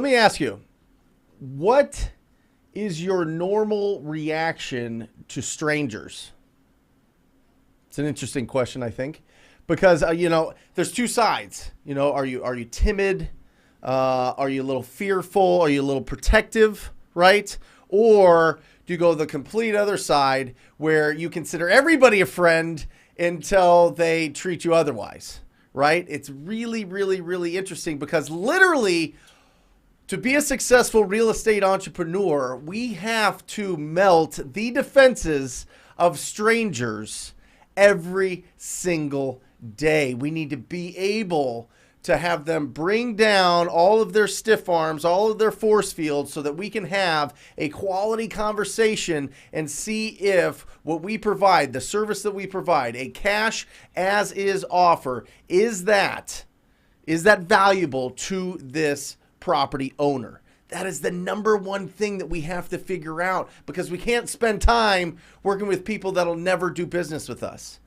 me ask you, what is your normal reaction to strangers? It's an interesting question, I think, because there's two sides. Are you timid? Are you a little fearful? Are you a little protective? Right? Or do you go the complete other side where you consider everybody a friend until they treat you otherwise? Right? It's really, really, really interesting because literally, to be a successful real estate entrepreneur, we have to melt the defenses of strangers every single day. We need to be able to have them bring down all of their stiff arms, all of their force fields, so that we can have a quality conversation and see if what we provide, the service that we provide, a cash as is offer, is that valuable to this property owner. That is the number one thing that we have to figure out, because we can't spend time working with people that'll never do business with us.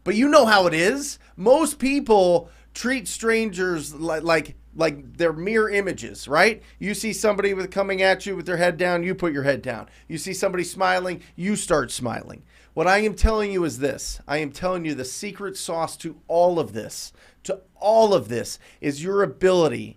But you know how it is. Most people treat strangers like they're mirror images, right? You see somebody coming at you with their head down, you put your head down. You see somebody smiling, you start smiling. What I am telling you is this. I am telling you the secret sauce to all of this, is your ability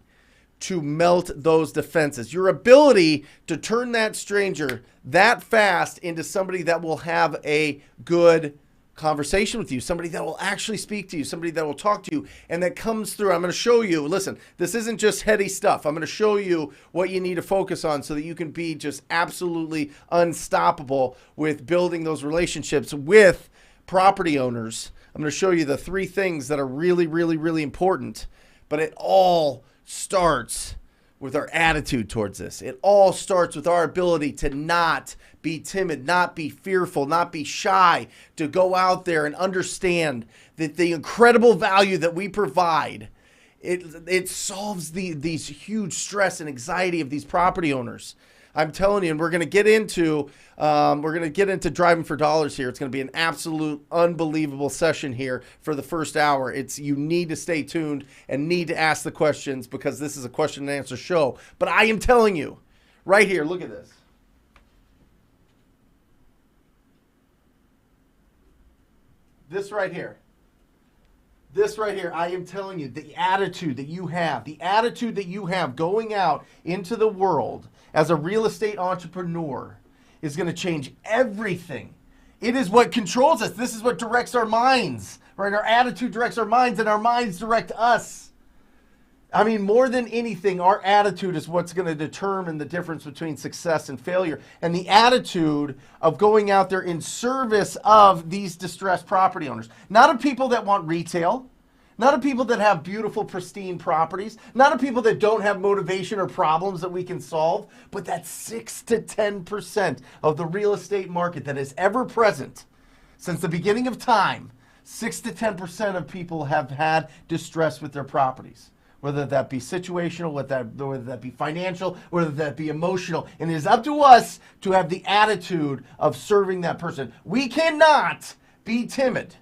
to melt those defenses, your ability to turn that stranger that fast into somebody that will have a good conversation with you, somebody that will actually speak to you, somebody that will talk to you, and that comes through. I'm going to show you, listen, this isn't just heady stuff. I'm going to show you what you need to focus on so that you can be just absolutely unstoppable with building those relationships with property owners. I'm going to show you the three things that are really, really, really important, but it all starts with our attitude towards this. It all starts with our ability to not be timid, not be fearful, not be shy, to go out there and understand that the incredible value that we provide, it solves these huge stress and anxiety of these property owners. I'm telling you, and we're going to get into driving for dollars here. It's going to be an absolute unbelievable session here for the first hour. You need to stay tuned and need to ask the questions, because this is a question and answer show. But I am telling you right here, look at this. This right here, I am telling you, the attitude that you have going out into the world as a real estate entrepreneur is going to change everything. It is what controls us. This is what directs our minds, right? Our attitude directs our minds, and our minds direct us. I mean, more than anything, our attitude is what's going to determine the difference between success and failure. And the attitude of going out there in service of these distressed property owners, not of people that want retail, not of people that have beautiful, pristine properties, not of people that don't have motivation or problems that we can solve, but that 6 to 10% of the real estate market that is ever present since the beginning of time. 6 to 10% of people have had distress with their properties, whether that be situational, whether that be financial, whether that be emotional. And it is up to us to have the attitude of serving that person. We cannot be timid.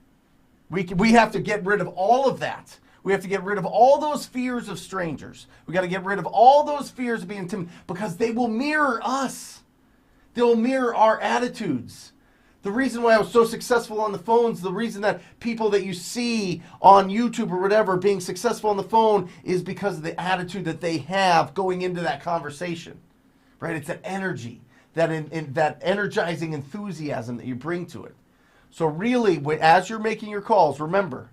We have to get rid of all of that. We have to get rid of all those fears of strangers. We got to get rid of all those fears of being timid, because they will mirror us. They'll mirror our attitudes. The reason why I was so successful on the phones, the reason that people that you see on YouTube or whatever being successful on the phone, is because of the attitude that they have going into that conversation, right? It's that energy, that energizing enthusiasm that you bring to it. So really, as you're making your calls, remember,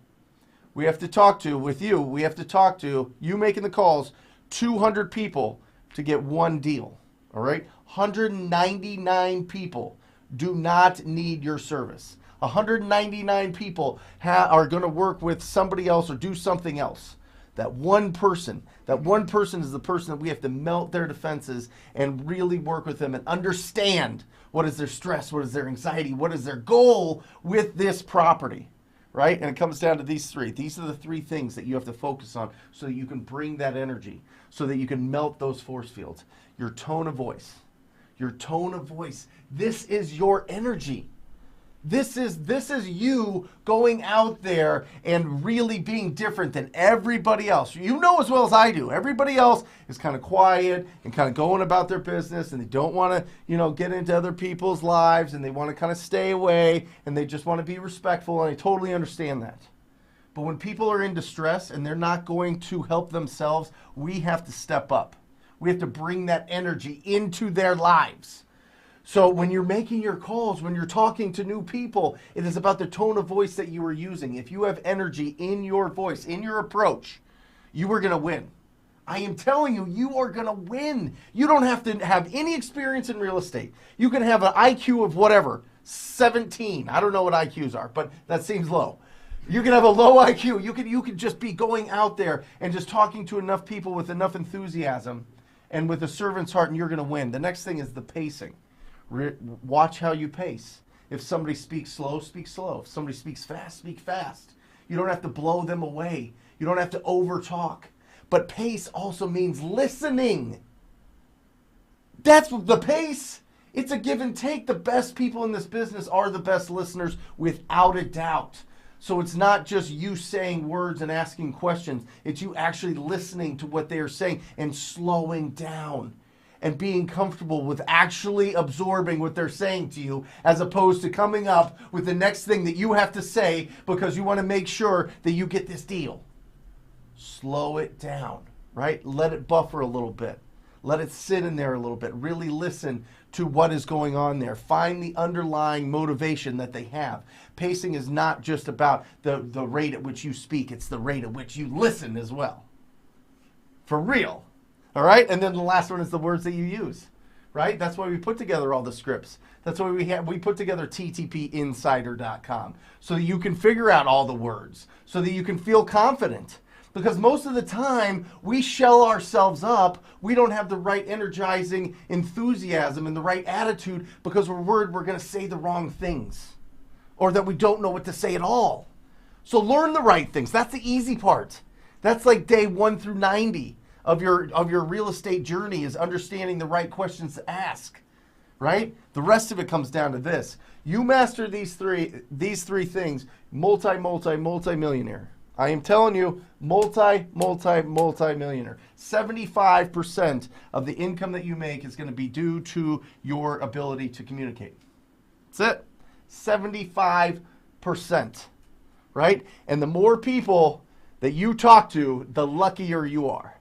we have to talk to you making the calls, 200 people to get one deal, all right? 199 people do not need your service. 199 people are going to work with somebody else or do something else. That one person is the person that we have to melt their defenses and really work with them and understand what is their stress, what is their anxiety, what is their goal with this property, right? And it comes down to these three. These are the three things that you have to focus on so that you can bring that energy, so that you can melt those force fields. Your tone of voice. This is your energy. This is you going out there and really being different than everybody else. You know as well as I do. Everybody else is kind of quiet and kind of going about their business, and they don't want to, get into other people's lives, and they want to kind of stay away, and they just want to be respectful, and I totally understand that. But when people are in distress and they're not going to help themselves, we have to step up. We have to bring that energy into their lives. So when you're making your calls, when you're talking to new people, it is about the tone of voice that you are using. If you have energy in your voice, in your approach, you are going to win. I am telling you, you are going to win. You don't have to have any experience in real estate. You can have an IQ of whatever, 17. I don't know what IQs are, but that seems low. You can have a low IQ. You can just be going out there and just talking to enough people with enough enthusiasm and with a servant's heart, and you're going to win. The next thing is the pacing. Watch how you pace. If somebody speaks slow, speak slow. If somebody speaks fast, speak fast. You don't have to blow them away. You don't have to over talk. But pace also means listening. That's the pace. It's a give and take. The best people in this business are the best listeners without a doubt. So it's not just you saying words and asking questions. It's you actually listening to what they are saying and slowing down and being comfortable with actually absorbing what they're saying to you, as opposed to coming up with the next thing that you have to say because you want to make sure that you get this deal. Slow it down, right? Let it buffer a little bit. Let it sit in there a little bit. Really listen to what is going on there. Find the underlying motivation that they have. Pacing is not just about the rate at which you speak. It's the rate at which you listen as well. For real. All right? And then the last one is the words that you use, right? That's why we put together all the scripts. That's why we put together ttpinsider.com, so that you can figure out all the words, so that you can feel confident. Because most of the time, we shell ourselves up. We don't have the right energizing enthusiasm and the right attitude because we're worried we're going to say the wrong things, or that we don't know what to say at all. So learn the right things. That's the easy part. That's like day 1 through 90 of your real estate journey, is understanding the right questions to ask, right? The rest of it comes down to this. You master these three things, multi-millionaire. I am telling you, multi-millionaire. 75% of the income that you make is going to be due to your ability to communicate. That's it. 75%, right? And the more people that you talk to, the luckier you are.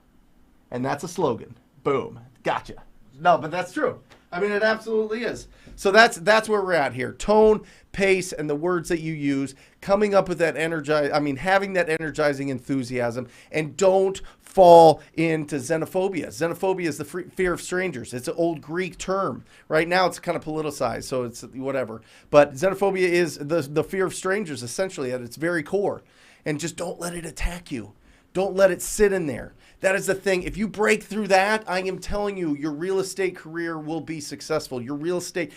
And that's a slogan. Boom. Gotcha. No, but that's true. I mean, it absolutely is. So that's where we're at here. Tone, pace, and the words that you use, coming up with that having that energizing enthusiasm, and don't fall into xenophobia. Xenophobia is the fear of strangers. It's an old Greek term. Right now it's kind of politicized, so it's whatever. But xenophobia is the fear of strangers, essentially, at its very core. And just don't let it attack you. Don't let it sit in there. That is the thing. If you break through that, I am telling you, your real estate career will be successful. Your real estate,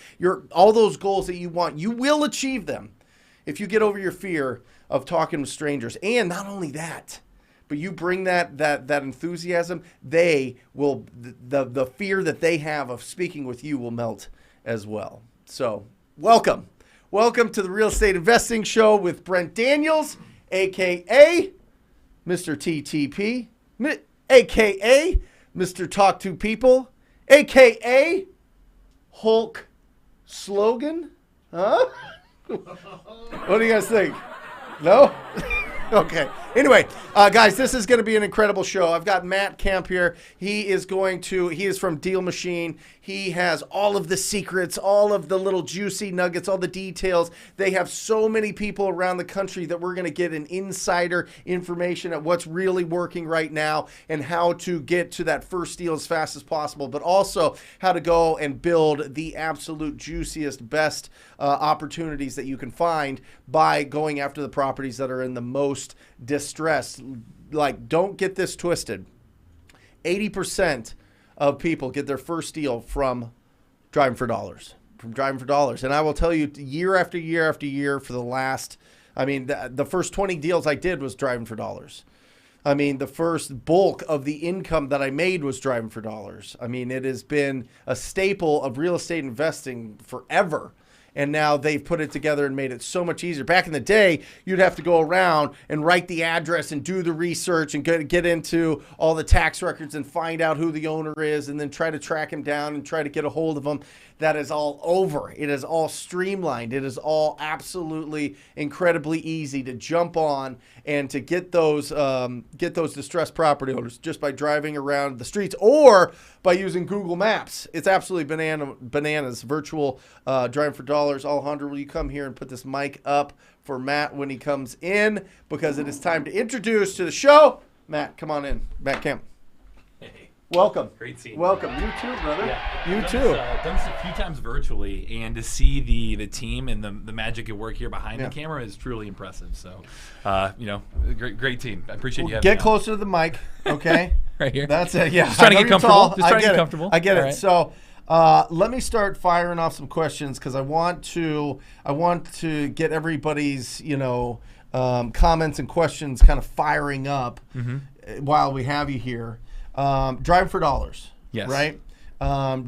all those goals that you want, you will achieve them if you get over your fear of talking with strangers. And not only that, but you bring that enthusiasm, the fear that they have of speaking with you will melt as well. So welcome to the Real Estate Investing Show with Brent Daniels, aka Mr. TTP, a.k.a. Mr. Talk to People, a.k.a. Hulk Slogan. Huh? What do you guys think? No? Okay. Anyway, guys, this is going to be an incredible show. I've got Matt Kemp here. He is from Deal Machine. He has all of the secrets, all of the little juicy nuggets, all the details. They have so many people around the country that we're going to get an insider information at what's really working right now and how to get to that first deal as fast as possible, but also how to go and build the absolute juiciest, best opportunities that you can find by going after the properties that are in the most distress. Like, don't get this twisted. 80% of people get their first deal from driving for dollars. And I will tell you, year after year after year for the last, the first 20 deals I did was driving for dollars. The first bulk of the income that I made was driving for dollars. It has been a staple of real estate investing forever. and now they've put it together and made it so much easier. Back in the day, you'd have to go around and write the address and do the research and get into all the tax records and find out who the owner is and then try to track him down and try to get a hold of him. That is all over. It is all streamlined. It is all absolutely incredibly easy to jump on and to get those distressed property owners just by driving around the streets or by using Google Maps. It's absolutely bananas. Virtual driving for dollars. Alejandro, will you come here and put this mic up for Matt when he comes in, because it is time to introduce to the show. Matt, come on in. Matt Kemp. Welcome. Great seeing you. Welcome. You too, brother. Yeah. You too. Done this a few times virtually, and to see the team and the magic at work here behind the camera is truly impressive. So, great team. I appreciate you having me. Get closer to the mic, okay? Right here. That's it. Yeah. Just trying to get comfortable. Just trying to get comfortable. I get it. Right. So, let me start firing off some questions because I want to get everybody's comments and questions kind of firing up while we have you here. Driving for dollars. Yes. Right. There's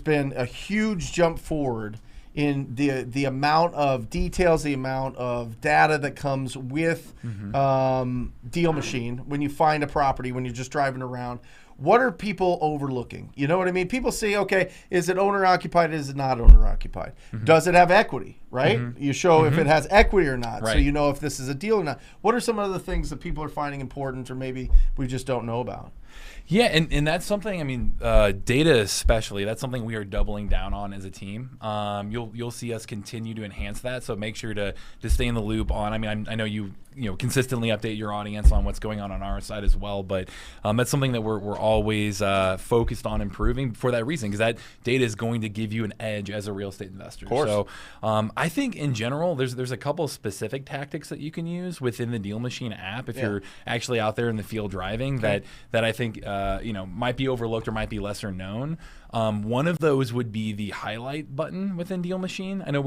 been a huge jump forward in the amount of details, the amount of data that comes with Deal Machine when you find a property, when you're just driving around. What are people overlooking? You know what I mean? People say, okay, is it owner occupied? Is it not owner occupied? Does it have equity, right? You show if it has equity or not. Right. So you know if this is a deal or not. What are some of the things that people are finding important or maybe we just don't know about? Yeah, and that's something, data especially, that's something we are doubling down on as a team. You'll see us continue to enhance that, so make sure to stay in the loop on. I know you consistently update your audience on what's going on our side as well, but that's something that we're always focused on improving for that reason, because that data is going to give you an edge as a real estate investor. Of course. So I think in general, there's a couple of specific tactics that you can use within the Deal Machine app if you're actually out there in the field driving that I think might be overlooked or might be lesser known. One of those would be the highlight button within Deal Machine. I know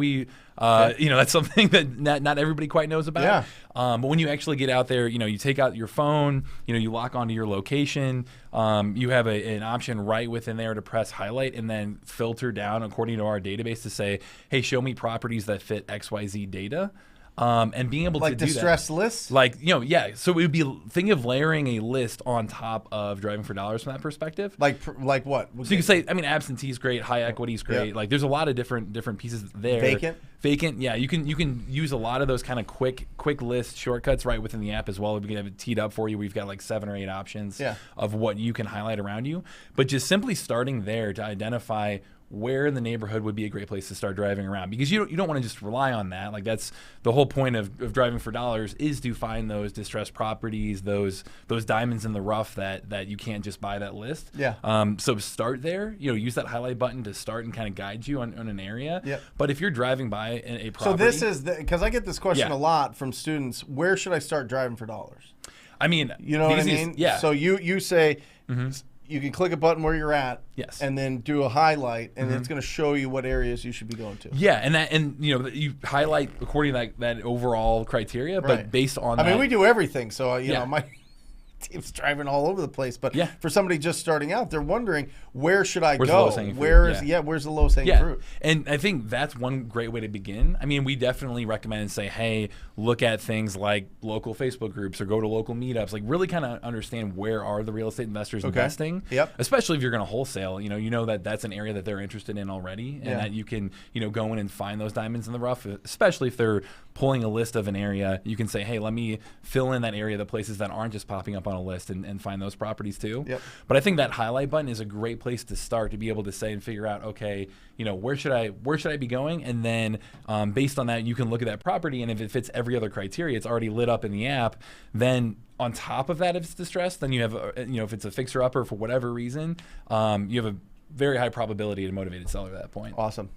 that's something that not everybody quite knows about. Yeah. But when you actually get out there, you take out your phone, you lock onto your location. You have an option right within there to press highlight and then filter down according to our database to say, hey, show me properties that fit XYZ data. And being able to do that. Like distressed lists? So it would be, think of layering a list on top of driving for dollars from that perspective. Like what? So you can say, absentee is great, high equity is great. Like there's a lot of different pieces there. Vacant, yeah. You can use a lot of those kind of quick list shortcuts right within the app as well. We can have it teed up for you. We've got like 7 or 8 options of what you can highlight around you. But just simply starting there to identify where in the neighborhood would be a great place to start driving around, because you don't want to just rely on that. Like that's the whole point of driving for dollars, is to find those distressed properties, those diamonds in the rough that you can't just buy that list. Yeah. So start there. Use that highlight button to start and kind of guide you on an area. Yep. But if you're driving by a property, so this is because I get this question a lot from students. Where should I start driving for dollars? You know what I mean? Yeah. So you say. You can click a button where you're at, and then do a highlight, and it's going to show you what areas you should be going to. Yeah, and you highlight according to that overall criteria, but based on. I mean, we do everything, so my team's driving all over the place. But for somebody just starting out, they're wondering, where should I go? Where's the lowest hanging fruit? And I think that's one great way to begin. We definitely recommend and say, hey, look at things like local Facebook groups or go to local meetups. Like really kind of understand where are the real estate investors investing. Yep. Especially if you're going to wholesale. You know that that's an area that they're interested in already, and that you can go in and find those diamonds in the rough. Especially if they're pulling a list of an area, you can say, hey, let me fill in that area, the places that aren't just popping up on a list, and find those properties too. Yep. But I think that highlight button is a great place to start, to be able to say and figure out, okay, where should I be going? And then based on that, you can look at that property, and if it fits every other criteria, it's already lit up in the app. Then on top of that, if it's distressed, then you have if it's a fixer upper for whatever reason, you have a very high probability to motivate a seller at that point. Awesome.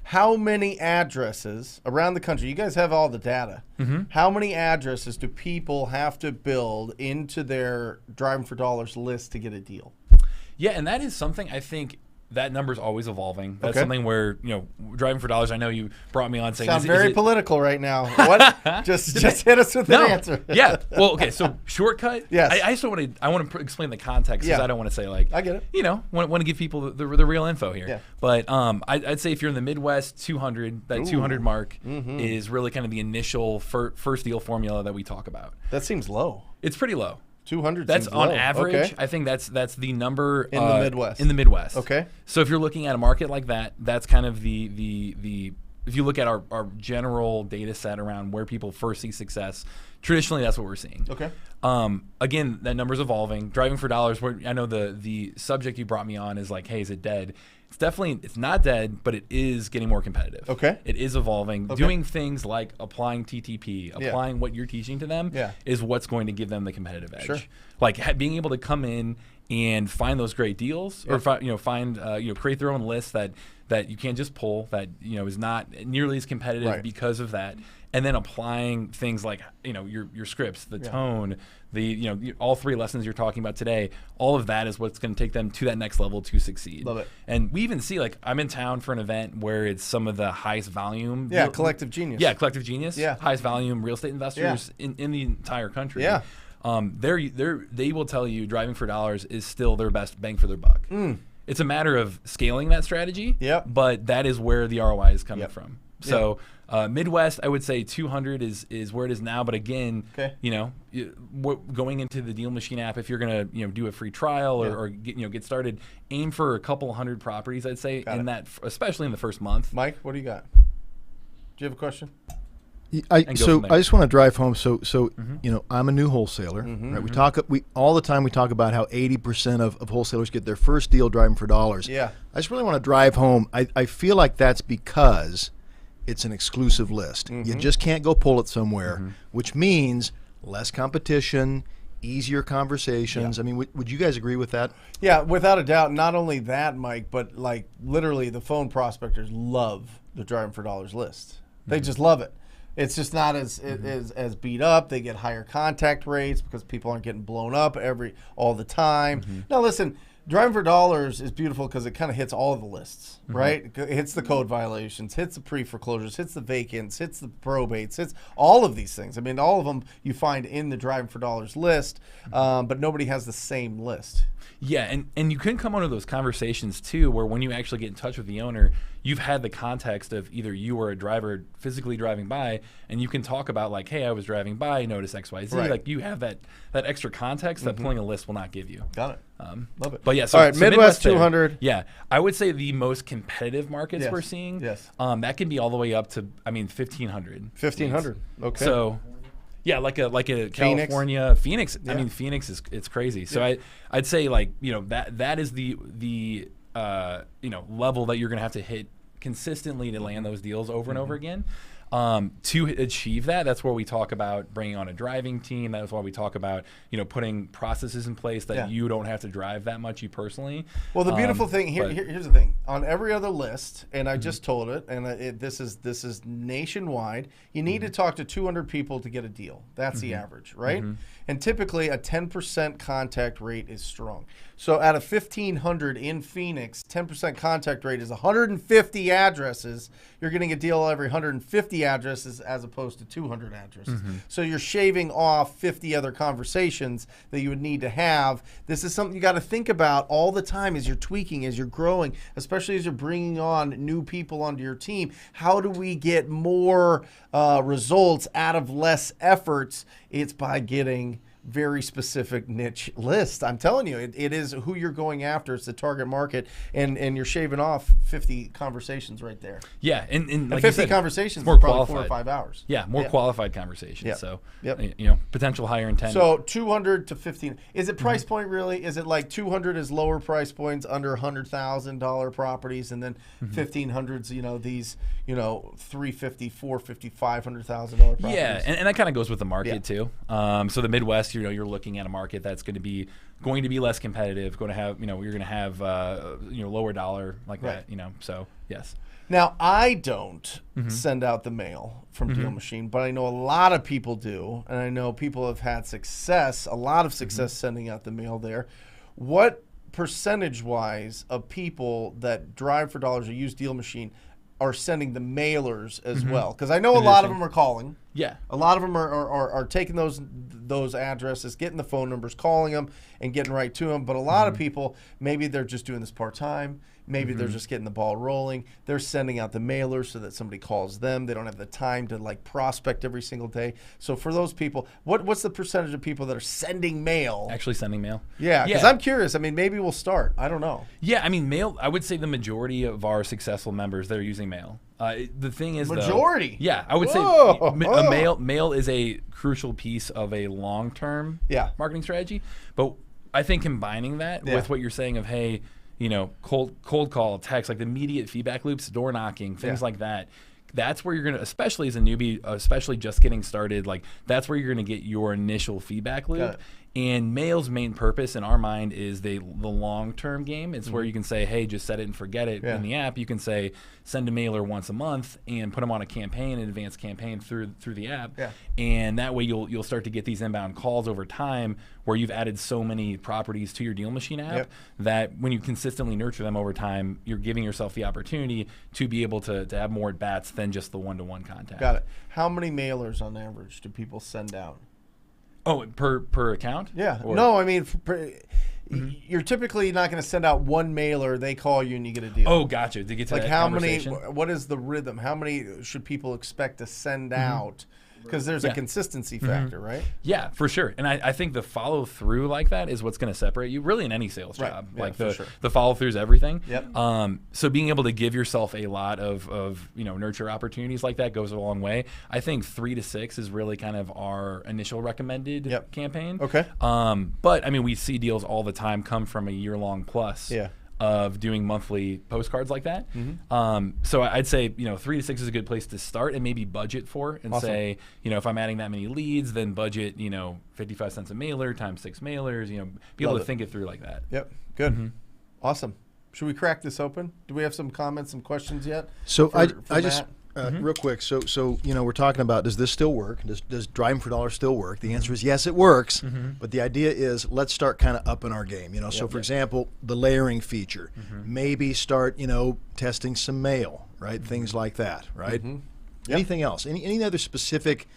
How many addresses around the country? You guys have all the data. How many addresses do people have to build into their driving for dollars list to get a deal? Yeah, and that is something I think that number's always evolving. That's something where, driving for dollars, I know you brought me on saying. Sound very political right now. What? just hit us with an answer. Yeah. Well, okay. So shortcut. Yes. I just I want to explain the context because I don't want to say like. I get it. Want to give people the real info here. Yeah. But I'd say if you're in the Midwest, 200, that 200 mark is really kind of the initial first deal formula that we talk about. That seems low. It's pretty low. 200. That's seems on low. average. Okay. I think that's the number in the Midwest. In the Midwest. Okay. So if you're looking at a market like that, that's kind of the if you look at our general data set around where people first see success, traditionally that's what we're seeing. Okay. Again, that number's evolving. Driving for dollars. I know the subject you brought me on is like, hey, is it dead? It's not dead, but it is getting more competitive. Okay. It is evolving. Okay. Doing things like applying TTP, applying what you're teaching to them is what's going to give them the competitive edge. Sure. Like being able to come in and find those great deals or create their own list that you can't just pull that is not nearly as competitive because of that. And then applying things like your scripts, the tone, the all three lessons you're talking about today, all of that is what's going to take them to that next level to succeed. Love it. And we even see I'm in town for an event where it's some of the highest volume. Yeah, Collective Genius. Yeah, Collective Genius. Yeah. Highest volume real estate investors in the entire country. Yeah. They will tell you driving for dollars is still their best bang for their buck. It's a matter of scaling that strategy. Yep. But that is where the ROI is coming from. So Midwest, I would say 200 is where it is now. But again, going into the Deal Machine app, if you're gonna do a free trial or get started, aim for a couple hundred properties. I'd say that, especially in the first month. Mike, what do you got? Do you have a question? I just want to drive home. So I'm a new wholesaler. Right? We all the time we talk about how 80% of wholesalers get their first deal driving for dollars. Yeah. I just really want to drive home. I feel like that's because it's an exclusive list. You just can't go pull it somewhere, which means less competition, easier conversations. I mean, would you guys agree with that? Yeah, without a doubt. Not only that, Mike, but like literally the phone prospectors love the driving for dollars list. They just love it. It's just not as beat up. They get higher contact rates because people aren't getting blown up all the time. Now listen, driving for dollars is beautiful because it kind of hits all of the lists, right? It hits the code violations, hits the pre-foreclosures, hits the vacants, hits the probates, hits all of these things. I mean, all of them you find in the driving for dollars list, but nobody has the same list. Yeah, and you can come under those conversations too, where when you actually get in touch with the owner, you've had the context of either you or a driver physically driving by, and you can talk about like, hey, I was driving by, noticed X, Y, Z. Right. Like you have that extra context that pulling a list will not give you. Got it. Love it. But yeah, all right, Midwest 200. Yeah, I would say the most competitive markets we're seeing. Yes. That can be all the way up to 1,500. 1,500. Okay. So. Yeah, like a California, Phoenix. I mean, Phoenix it's crazy. So I'd say that is the level that you're gonna have to hit consistently to land those deals over and over again. To achieve that, that's where we talk about bringing on a driving team. That's why we talk about putting processes in place that you don't have to drive that much you personally. Well, the beautiful thing here's the thing on every other list, and I just told it, and this is nationwide. You need to talk to 200 people to get a deal. That's the average, right? And typically a 10% contact rate is strong. So out of 1,500 in Phoenix, 10% contact rate is 150 addresses. You're getting a deal every 150 addresses as opposed to 200 addresses. So you're shaving off 50 other conversations that you would need to have. This is something you got to think about all the time as you're tweaking, as you're growing, especially as you're bringing on new people onto your team. How do we get more results out of less efforts? It's by getting very specific niche list. I'm telling you, it is who you're going after. It's the target market, and you're shaving off 50 conversations right there. Yeah, and like 50 said, conversations more is probably qualified. 4 or 5 hours. Yeah, more qualified conversations. Yep. So, Yep. Potential higher intent. So 200 to 15. Is it price point really? Is it like 200 is lower price points under $100,000 properties, and then 1,500's these 350, 450, $500,000 properties? Yeah, and that kind of goes with the market too. So the Midwest, you're looking at a market that's going to be less competitive. Going to have you're going to have lower dollar like that. So yes. Now I don't send out the mail from Deal Machine, but I know a lot of people do, and I know people have had success, a lot of success sending out the mail there. What percentage-wise of people that drive for dollars or use Deal Machine are sending the mailers as well? Because I know a lot of them are calling. Yeah. A lot of them are taking those addresses, getting the phone numbers, calling them, and getting right to them. But a lot of people, maybe they're just doing this part-time. Maybe they're just getting the ball rolling. They're sending out the mailers so that somebody calls them. They don't have the time to like prospect every single day. So for those people, what's the percentage of people that are sending mail? Actually sending mail? Yeah, because I'm curious. I mean, maybe we'll start. I don't know. Yeah, I mean, mail, I would say the majority of our successful members, they're using mail. The thing is, majority? Though, yeah, I would say mail is a crucial piece of a long-term marketing strategy. But I think combining that with what you're saying of, hey, you know, cold call, text, like the immediate feedback loops, door knocking, things like that. That's where you're going to, especially as a newbie, especially just getting started, like that's where you're going to get your initial feedback loop. And mail's main purpose in our mind is the long-term game. It's where you can say, hey, just set it and forget it. In the app, you can say, send a mailer once a month and put them on a campaign, an advanced campaign through the app. And that way you'll start to get these inbound calls over time where you've added so many properties to your Deal Machine app that when you consistently nurture them over time, you're giving yourself the opportunity to be able to have more at-bats than just the one-to-one contact. Got it. How many mailers on average do people send out? Oh, per account? Yeah. Or? No, I mean, you're typically not going to send out one mailer. They call you and you get a deal. Oh, gotcha. To get to like that how conversation. many? What is the rhythm? How many should people expect to send out? Because there's a consistency factor, right? Yeah, for sure. And I think the follow through like that is what's going to separate you really in any sales job. Yeah, like the follow through is everything. Yep. So being able to give yourself a lot of nurture opportunities like that goes a long way. I think 3 to 6 is really kind of our initial recommended campaign. Okay. But I mean, we see deals all the time come from a year long plus. Of doing monthly postcards like that. So I'd say 3 to 6 is a good place to start and maybe budget for and say, if I'm adding that many leads, then budget 55 cents a mailer times 6 mailers, be able to think it through like that. Yep. Good. Awesome. Should we crack this open? Do we have some comments, some questions yet? So I just real quick. So we're talking about, does this still work? Does driving for dollars still work? The answer is yes, it works. But the idea is let's start kind of upping our game. So for example, the layering feature. Maybe start testing some mail, right? Things like that, right? Anything else? Any other specific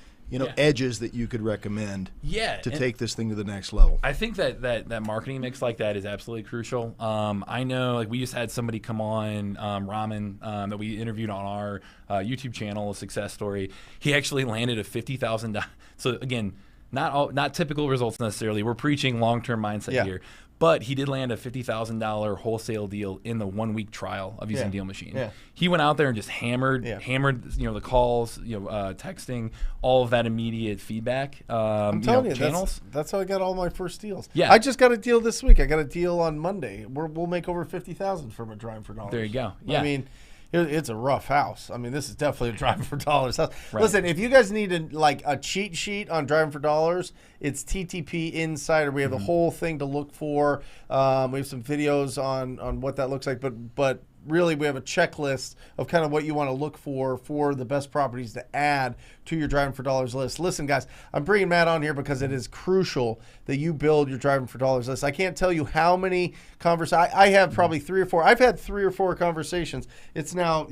edges that you could recommend to take this thing to the next level? I think that marketing mix like that is absolutely crucial. I know, like, we just had somebody come on, Ramen, that we interviewed on our YouTube channel, a success story. He actually landed a $50,000. So again, not typical results necessarily. We're preaching long-term mindset here. But he did land a $50,000 wholesale deal in the 1 week trial of using Deal Machine. He went out there and just hammered the calls, texting, all of that immediate feedback. I'm telling you, channels. That's how I got all my first deals. I just got a deal this week. I got a deal on Monday. We'll make over $50,000 from a driving for dollars. There you go. I mean, it's a rough house. I mean, this is definitely a driving for dollars house. Listen, if you guys need a cheat sheet on driving for dollars, it's TTP Insider. We have the whole thing to look for. We have some videos on what that looks like, but really we have a checklist of kind of what you want to look for the best properties to add to your driving for dollars list. Listen, guys, I'm bringing Matt on here because it is crucial that you build your driving for dollars list. I can't tell you how many conversations. I have probably 3 or 4. I've had 3 or 4 conversations. It's now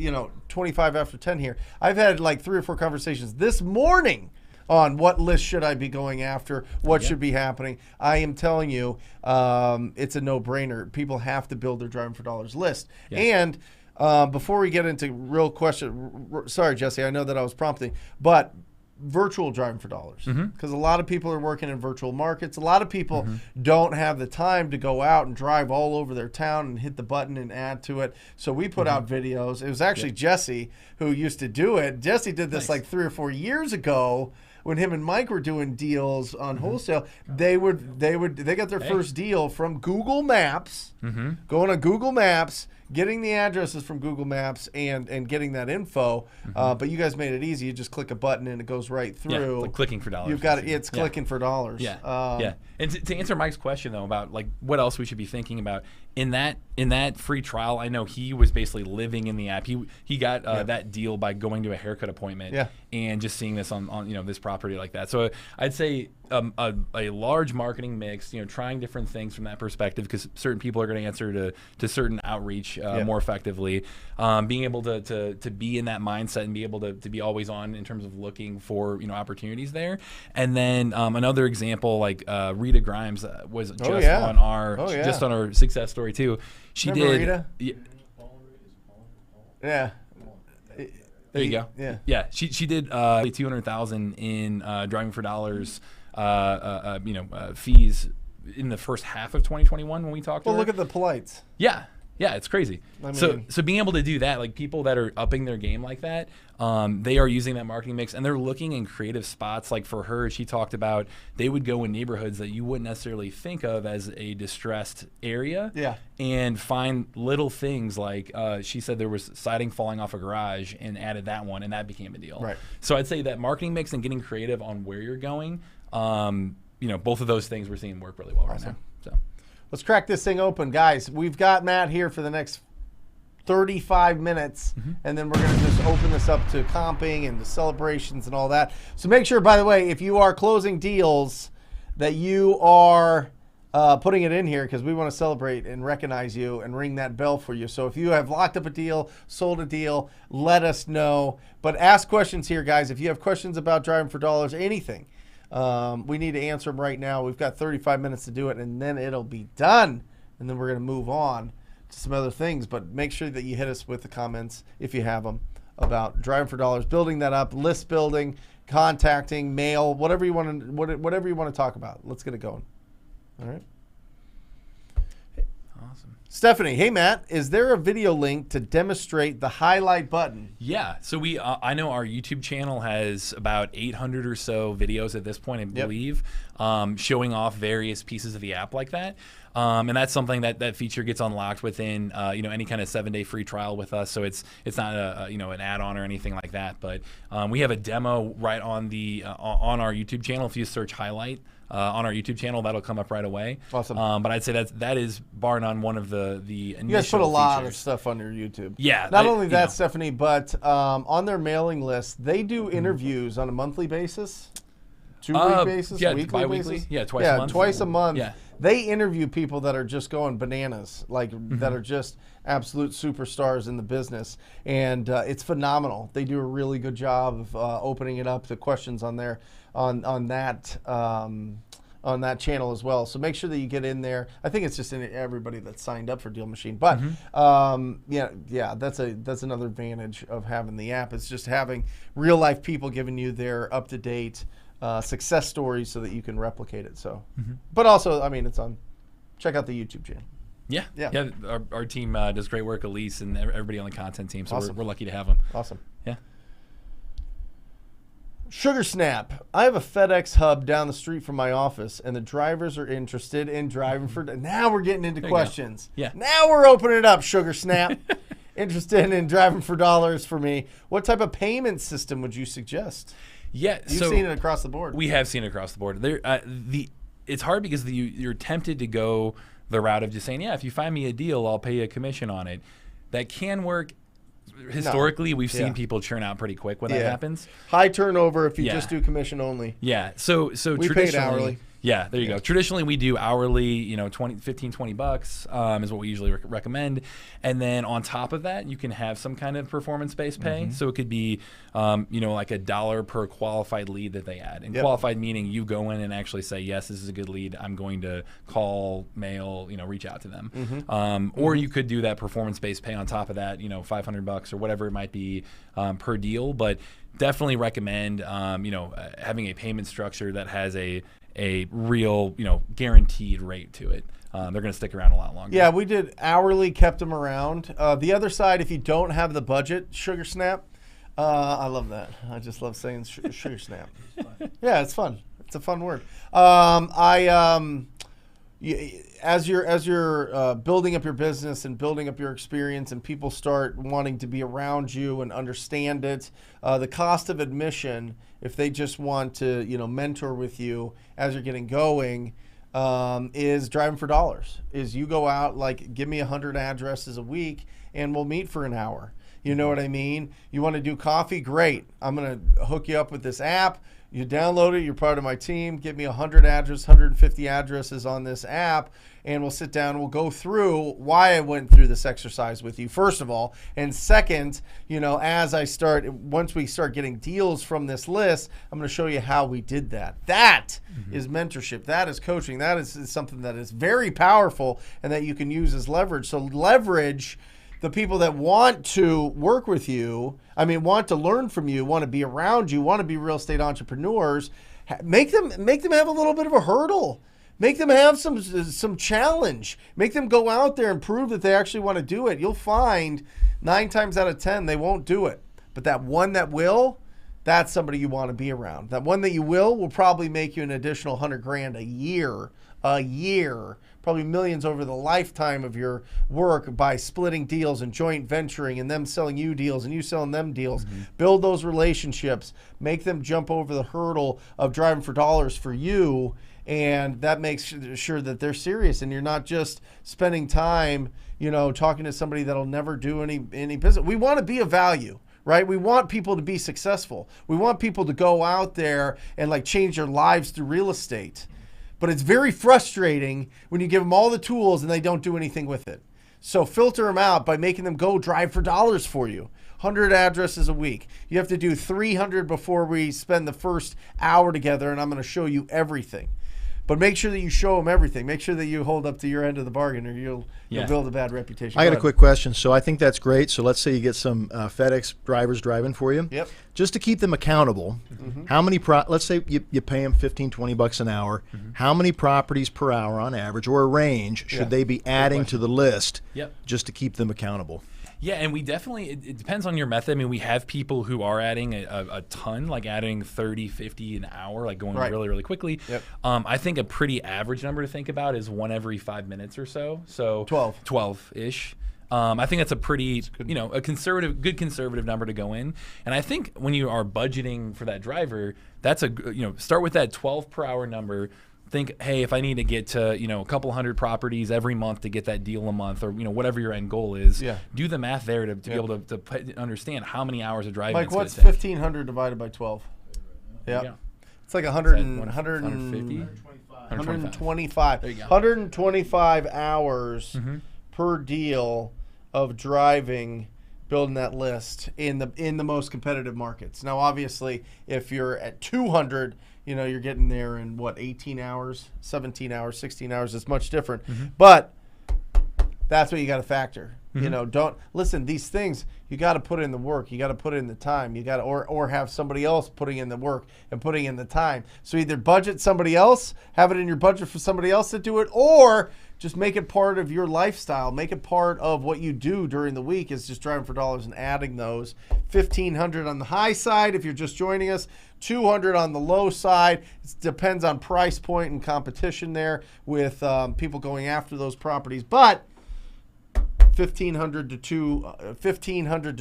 25 after 10 here. I've had like 3 or 4 conversations this morning on what list should I be going after, what should be happening. I am telling you, it's a no-brainer. People have to build their driving for dollars list. And before we get into real question, sorry, Jesse, I know that I was prompting, but virtual driving for dollars, because a lot of people are working in virtual markets. A lot of people don't have the time to go out and drive all over their town and hit the button and add to it. So we put out videos. It was actually Jesse who used to do it. Jesse did this like 3 or 4 years ago. When him and Mike were doing deals on wholesale, they got their first deal from Google Maps, going on Google Maps, getting the addresses from Google Maps and getting that info. But you guys made it easy. You just click a button and it goes right through. Yeah, like clicking for dollars. You've got it. It's clicking for dollars. Yeah. And to answer Mike's question though about like what else we should be thinking about in that free trial, I know he was basically living in the app. He got that deal by going to a haircut appointment. and just seeing this on this property like that. So I'd say a large marketing mix, trying different things from that perspective, because certain people are going to answer to certain outreach more effectively. Being able to be in that mindset and be able to be always on in terms of looking for opportunities there. And then another example, like Rita Grimes was just on our success story too. She Remember did. Rita? Yeah. There you go. Yeah. She did $200,000 in driving for dollars, fees in the first half of 2021 when we talked. Well, to her. look at the Polites. Yeah, it's crazy. I mean, so being able to do that, like people that are upping their game like that, they are using that marketing mix and they're looking in creative spots. Like for her, she talked about they would go in neighborhoods that you wouldn't necessarily think of as a distressed area, and find little things like she said there was siding falling off a garage and added that one, and that became a deal. Right. So I'd say that marketing mix and getting creative on where you're going, both of those things we're seeing work really well right now. So. Let's crack this thing open, guys. We've got Matt here for the next 35 minutes, and then we're going to just open this up to comping and the celebrations and all that. So make sure, by the way, if you are closing deals, that you are putting it in here, because we want to celebrate and recognize you and ring that bell for you. So if you have locked up a deal, sold a deal, let us know. But ask questions here, guys. If you have questions about driving for dollars, anything, we need to answer them right now. We've got 35 minutes to do it, and then it'll be done. And then we're going to move on to some other things. But make sure that you hit us with the comments, if you have them, about driving for dollars, building that up, list building, contacting, mail, whatever you want to talk about. Let's get it going. All right. Awesome. Stephanie, hey Matt, is there a video link to demonstrate the highlight button? Yeah, so I know our YouTube channel has about 800 or so videos at this point, I believe, showing off various pieces of the app like that. And that's something that feature gets unlocked within any kind of 7-day free trial with us. So it's not an add-on or anything like that. But we have a demo right on on our YouTube channel. If you search highlight on our YouTube channel, that'll come up right away. Awesome. But I'd say that is bar none one of the initial You guys put a lot features. of stuff on your YouTube. Yeah. Not only that, Stephanie, but on their mailing list, they do interviews on a monthly basis, 2-week basis, weekly bi-weekly? basis. Yeah, twice a month. Twice a month. Yeah. They interview people that are just going bananas, like that are just absolute superstars in the business, and it's phenomenal. They do a really good job of opening it up to questions on there on that channel as well. So make sure that you get in there. I think it's just in everybody that's signed up for Deal Machine. But that's another advantage of having the app. It's just having real life people giving you their up to date success stories so that you can replicate it. So, but also, I mean, it's on. Check out the YouTube channel. Yeah. Our team does great work. Elise and everybody on the content team. So we're lucky to have them. Awesome. Yeah. Sugar Snap. I have a FedEx hub down the street from my office, and the drivers are interested in driving for. Now we're getting into questions. Yeah. Now we're opening it up. Sugar Snap. Interested in driving for dollars for me. What type of payment system would you suggest? Yeah, You've seen it across the board. We have seen it across the board. It's hard because you're tempted to go the route of just saying, yeah, if you find me a deal, I'll pay you a commission on it. That can work. Historically, we've seen people churn out pretty quick when that happens. High turnover if you just do commission only. Yeah, so we paid hourly. Yeah, there you go. Traditionally, we do hourly, $15-20 is what we usually recommend. And then on top of that, you can have some kind of performance-based pay. So it could be, like $1 per qualified lead that they add. And qualified meaning you go in and actually say, yes, this is a good lead. I'm going to call, mail, reach out to them. Or you could do that performance-based pay on top of that, $500 or whatever it might be per deal. But definitely recommend, having a payment structure that has a real, guaranteed rate to it. They're going to stick around a lot longer. Yeah, we did hourly, kept them around. The other side, if you don't have the budget, Sugar Snap. I love that. I just love saying Sugar Snap. Yeah, it's fun. It's a fun word. As you're building up your business and building up your experience, and people start wanting to be around you and understand it, the cost of admission, if they just want to mentor with you as you're getting going, is driving for dollars. Is you go out, like, give me 100 addresses a week and we'll meet for an hour. You know what I mean? You want to do coffee? Great. I'm going to hook you up with this app. You download it. You're part of my team. Give me 150 addresses on this app, and we'll sit down. We'll go through why I went through this exercise with you, first of all. And second, once we start getting deals from this list, I'm going to show you how we did that. That is mentorship. That is coaching. That is something that is very powerful and that you can use as leverage. So leverage the people that want to work with you, want to learn from you, want to be around you, want to be real estate entrepreneurs. Make them have a little bit of a hurdle. Make them have some challenge. Make them go out there and prove that they actually want to do it. You'll find 9 times out of 10 they won't do it. But that one that will, that's somebody you want to be around. That one that you will probably make you an additional $100,000 a year, probably millions over the lifetime of your work by splitting deals and joint venturing and them selling you deals and you selling them deals. Build those relationships, make them jump over the hurdle of driving for dollars for you, and that makes sure that they're serious and you're not just spending time, talking to somebody that'll never do any business. We want to be of value. Right? We want people to be successful. We want people to go out there and change their lives through real estate. But it's very frustrating when you give them all the tools and they don't do anything with it. So filter them out by making them go drive for dollars for you. 100 addresses a week. You have to do 300 before we spend the first hour together, and I'm going to show you everything. But make sure that you show them everything. Make sure that you hold up to your end of the bargain, or you'll build a bad reputation. I got a quick question. So I think that's great. So let's say you get some FedEx drivers driving for you. Yep. Just to keep them accountable, how many let's say you pay them $15-20 an hour. How many properties per hour on average, or a range, should they be adding to the list just to keep them accountable? Yeah, and we definitely, it depends on your method. We have people who are adding a ton, adding 30, 50 an hour, going really, really quickly. Yep. I think a pretty average number to think about is 1 every 5 minutes or so. So 12-ish. I think that's a pretty, a good conservative number to go in. And I think when you are budgeting for that driver, that's start with that 12 per hour number. Think, hey, if I need to get to, a couple hundred properties every month to get that deal a month, or, whatever your end goal is, do the math there to be able to understand how many hours of driving it's going to take. What's 1,500 divided by 12? Yeah. It's like 150? 125. There you go. 125 hours per deal of driving, building that list in the most competitive markets. Now, obviously, if you're at 200, you're getting there in 18 hours, 17 hours, 16 hours. It's much different. But that's what you got to factor. Don't listen, these things, you got to put in the work. You got to put in the time. You got to, or have somebody else putting in the work and putting in the time. So either budget somebody else, have it in your budget for somebody else to do it, or just make it part of your lifestyle. Make it part of what you do during the week is just driving for dollars and adding those. 1,500 on the high side if you're just joining us. 200 on the low side. It depends on price point and competition there with people going after those properties. But 1,500 to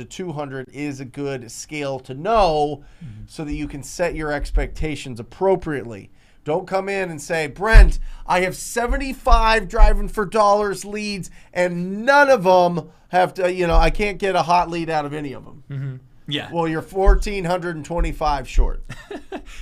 200 is a good scale to know so that you can set your expectations appropriately. Don't come in and say, Brent, I have 75 driving for dollars leads and none of them have to, I can't get a hot lead out of any of them. Yeah. Well, you're 1,425 short.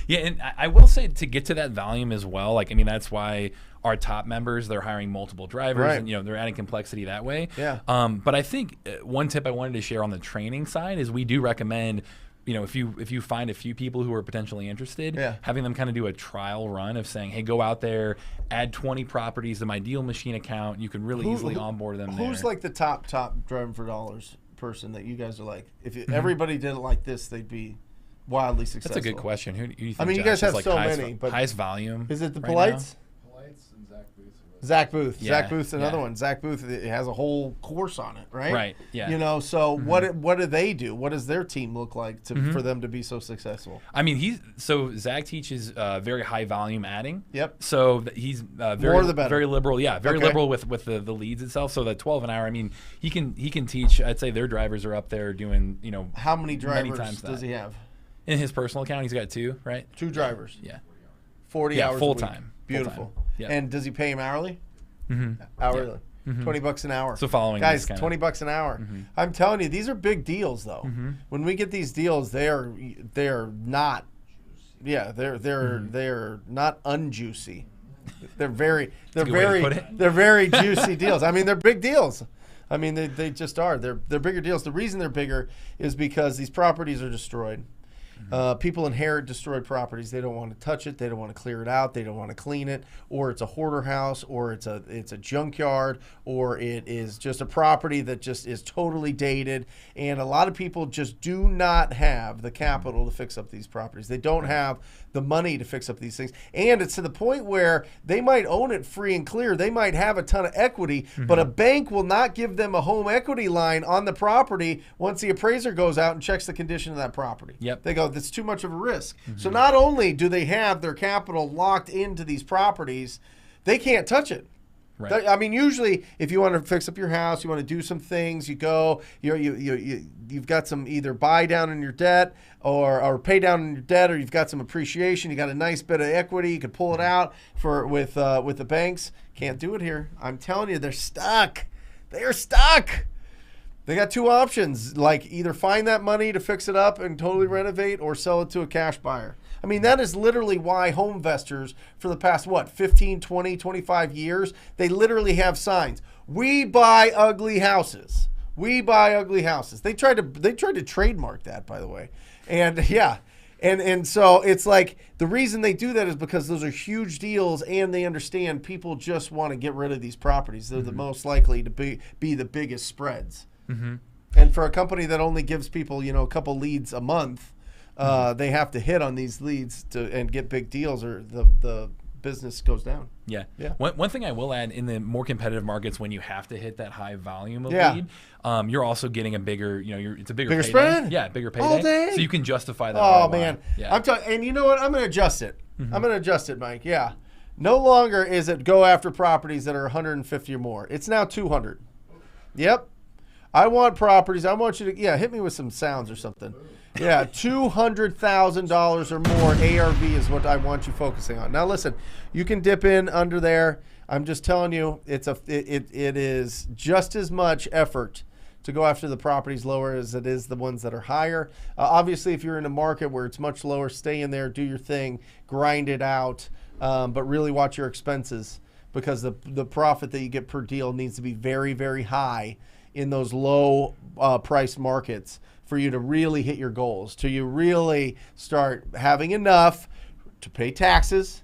Yeah, and I will say to get to that volume as well, that's why our top members, they're hiring multiple drivers and, they're adding complexity that way. Yeah. But I think one tip I wanted to share on the training side is we do recommend, if you find a few people who are potentially interested, having them kind of do a trial run of saying, hey, go out there, add 20 properties to my Deal Machine account. You can really easily onboard them there. Who's the top driving for dollars person that you guys are like? If everybody did it like this, they'd be wildly successful. That's a good question. Who do you think? You guys have so many, but highest volume. Is it the Polites? And Zach Booth. Zach Booth. Yeah. Zach Booth's another one. Zach Booth has a whole course on it, right? Right. Yeah. So what do they do? What does their team look like for them to be so successful? Zach teaches very high volume adding. Yep. So he's very more the better. Very liberal. Yeah, very liberal with the leads itself. So the 12 an hour. He can teach. I'd say their drivers are up there doing how many drivers times does he have? In his personal account, he's got 2, right? 2 drivers. Yeah. 40 hours full a week. time. Beautiful. Yeah. And does he pay him hourly? Mm-hmm. Hourly. $20 an hour. So following guys, this $20 an hour. I'm telling you, these are big deals though. When we get these deals, they're not. Yeah, they're not unjuicy. They're very juicy deals. I mean, they're big deals. I mean, they just are. They're bigger deals. The reason they're bigger is because these properties are destroyed. People inherit destroyed properties. They don't want to touch it. They don't want to clear it out. They don't want to clean it. Or it's a hoarder house, or it's a junkyard, or it is just a property that just is totally dated. And a lot of people just do not have the capital to fix up these properties. They don't have the money to fix up these things. And it's to the point where they might own it free and clear. They might have a ton of equity, but a bank will not give them a home equity line on the property once the appraiser goes out and checks the condition of that property. Yep. They go, that's too much of a risk. So not only do they have their capital locked into these properties, they can't touch it. Right. I mean, usually, if you want to fix up your house, you want to do some things, you go, you've got some either buy down in your debt or pay down in your debt, or you've got some appreciation, you got a nice bit of equity, you could pull it out with the banks. Can't do it here. I'm telling you, they're stuck. They are stuck. They got two options, like either find that money to fix it up and totally renovate, or sell it to a cash buyer. I mean, that is literally why home investors for the past, 15, 20, 25 years, they literally have signs. We buy ugly houses. We buy ugly houses. They tried to trademark that, by the way. And yeah. And so it's like the reason they do that is because those are huge deals, and they understand people just want to get rid of these properties. They're the most likely to be the biggest spreads. And for a company that only gives people, a couple leads a month, they have to hit on these leads and get big deals, or the business goes down. Yeah. One thing I will add, in the more competitive markets, when you have to hit that high volume of lead, you're also getting a bigger, it's a bigger payday. Spread? Yeah, bigger payday. All day? So you can justify that. Oh, man. Yeah. And you know what? I'm going to adjust it. I'm going to adjust it, Mike. Yeah. No longer is it go after properties that are 150 or more. It's now 200. Yep. I want properties. I want you to, hit me with some sounds or something. Yeah, $200,000 or more ARV is what I want you focusing on. Now, listen, you can dip in under there. I'm just telling you, it is just as much effort to go after the properties lower as it is the ones that are higher. Obviously, if you're in a market where it's much lower, stay in there, do your thing, grind it out, but really watch your expenses, because the profit that you get per deal needs to be very, very high in those low price markets for you to really hit your goals, till you really start having enough to pay taxes,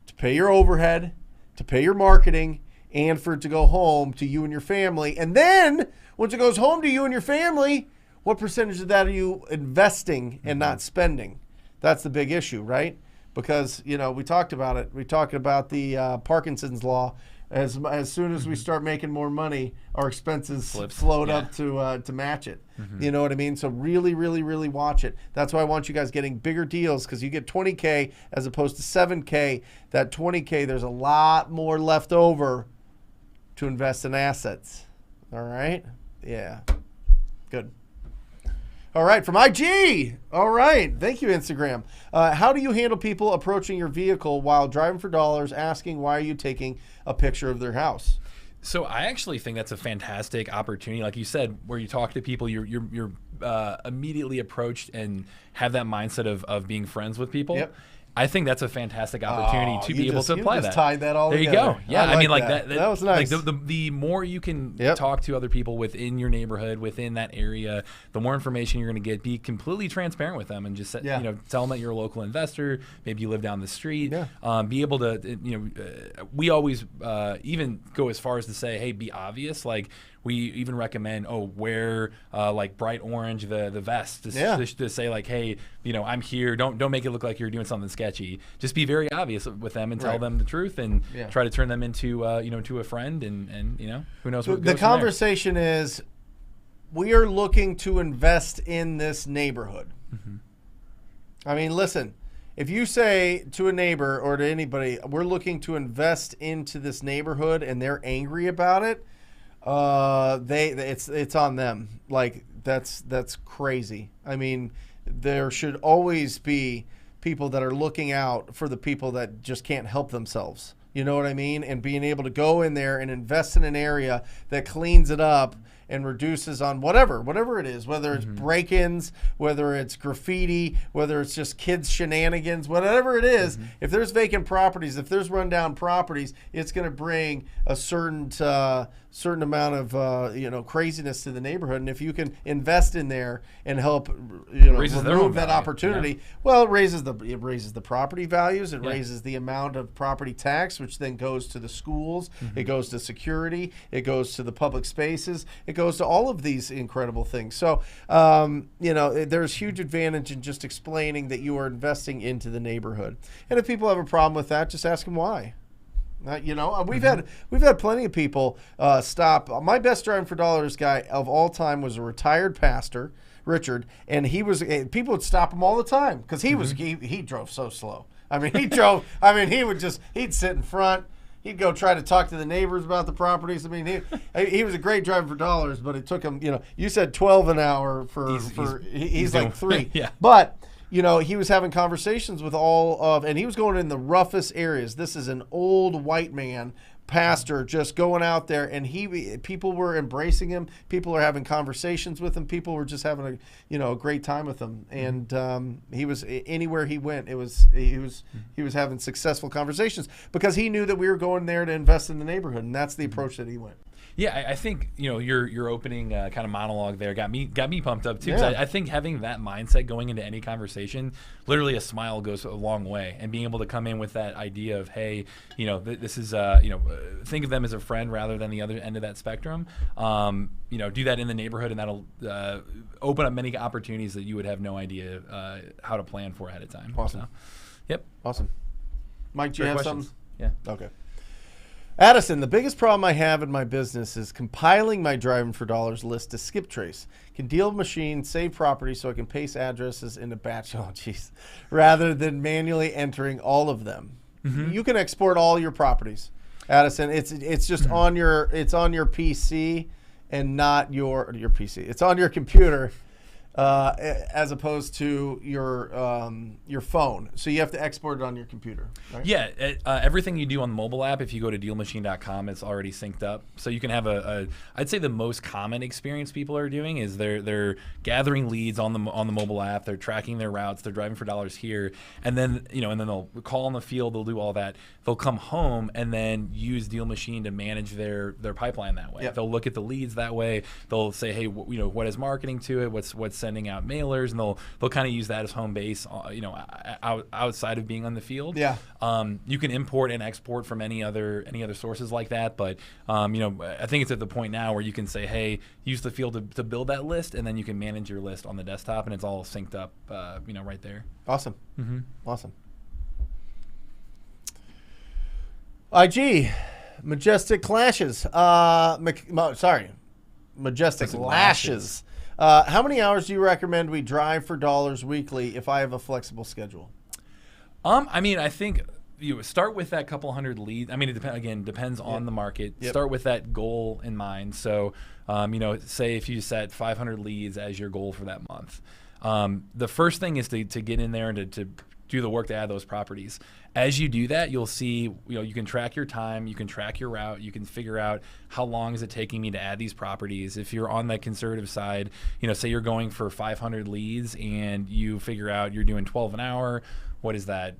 to pay your overhead, to pay your marketing, and for it to go home to you and your family. And then once it goes home to you and your family, what percentage of that are you investing and not spending? That's the big issue, right? Because, we talked about it. We talked about the Parkinson's law. As soon as we start making more money, our expenses float up to match it. You know what I mean? So really, really, really watch it. That's why I want you guys getting bigger deals, because you get 20K as opposed to 7K. That 20K, there's a lot more left over to invest in assets. All right? Yeah. Good. All right, from IG. All right, thank you, Instagram. How do you handle people approaching your vehicle while driving for dollars, asking why are you taking a picture of their house? So I actually think that's a fantastic opportunity, like you said, where you talk to people, you're immediately approached and have that mindset of being friends with people. Yep. I think that's a fantastic opportunity to be able to apply that. Tied that all together. There you go. Yeah, I mean, like that was nice. Like the more you can talk to other people within your neighborhood, within that area, the more information you're going to get. Be completely transparent with them, and just tell them that you're a local investor. Maybe you live down the street. Be able to we always even go as far as to say, hey, be obvious. Like, we even recommend, wear like bright orange, the vest, to say like, hey, I'm here. Don't make it look like you're doing something sketchy. Just be very obvious with them and tell them the truth, and try to turn them into to a friend, and who knows what goes the conversation is, we are looking to invest in this neighborhood. I mean, listen, if you say to a neighbor or to anybody, we're looking to invest into this neighborhood, and they're angry about it, it's on them. Like, that's crazy. I mean, there should always be people that are looking out for the people that just can't help themselves. You know what I mean? And being able to go in there and invest in an area that cleans it up and reduces on whatever it is, whether it's break-ins, whether it's graffiti, whether it's just kids shenanigans, whatever it is. If there's vacant properties, if there's rundown properties, it's going to bring a certain amount of craziness to the neighborhood. And if you can invest in there and help remove that opportunity, well, it raises the property values. It raises the amount of property tax, which then goes to the schools. It goes to security. It goes to the public spaces. It goes to all of these incredible things. So, there's huge advantage in just explaining that you are investing into the neighborhood. And if people have a problem with that, just ask them why. We've had plenty of people stop. My best driving for dollars guy of all time was a retired pastor, Richard, and people would stop him all the time because he drove so slow. I mean, he'd sit in front. He'd go try to talk to the neighbors about the properties. I mean, he was a great driver for dollars, but it took him, you said 12 an hour he's like 3. Yeah. But, he was having conversations with and he was going in the roughest areas. This is an old white man pastor just going out there, and people were embracing him. People are having conversations with him. People were just having a great time with him. And he was anywhere he went. He was having successful conversations because he knew that we were going there to invest in the neighborhood, and that's the approach that he went. Yeah, I think your opening kind of monologue there got me pumped up too. Yeah. 'Cause I think having that mindset going into any conversation, literally a smile goes a long way, and being able to come in with that idea of, hey, this is think of them as a friend rather than the other end of that spectrum. Do that in the neighborhood, and that'll open up many opportunities that you would have no idea how to plan for ahead of time. Awesome. So, yep. Awesome. Mike, do you have something? Yeah. Okay. Addison, the biggest problem I have in my business is compiling my driving for dollars list to skip trace. Can deal machine save property so I can paste addresses into batch, rather than manually entering all of them. You can export all your properties, Addison. It's just on your PC and not your PC. It's on your computer. As opposed to your phone. So you have to export it on your computer, right? Yeah, everything you do on the mobile app, if you go to dealmachine.com, it's already synced up. So you can have I'd say the most common experience people are doing is they're gathering leads on the mobile app, they're tracking their routes, they're driving for dollars here, and then they'll call on the field, they'll do all that. They'll come home and then use Deal Machine to manage their pipeline that way. Yep. They'll look at the leads that way. They'll say, hey, what is marketing to it? What's sending out mailers, and they'll kind of use that as home base, outside of being on the field. Yeah. You can import and export from any other sources like that, but I think it's at the point now where you can say, hey, use the field to build that list, and then you can manage your list on the desktop, and it's all synced up, right there. Awesome. Awesome. IG, Majestic Lashes. Majestic Lashes. How many hours do you recommend we drive for dollars weekly if I have a flexible schedule? I think you start with that couple hundred leads. I mean, it depends on the market. Yep. Start with that goal in mind. So, say if you set 500 leads as your goal for that month, the first thing is to get in there and to do the work to add those properties. As you do that, you'll see, you can track your time, you can track your route, you can figure out how long is it taking me to add these properties. If you're on that conservative side, say you're going for 500 leads and you figure out you're doing 12 an hour, what is that,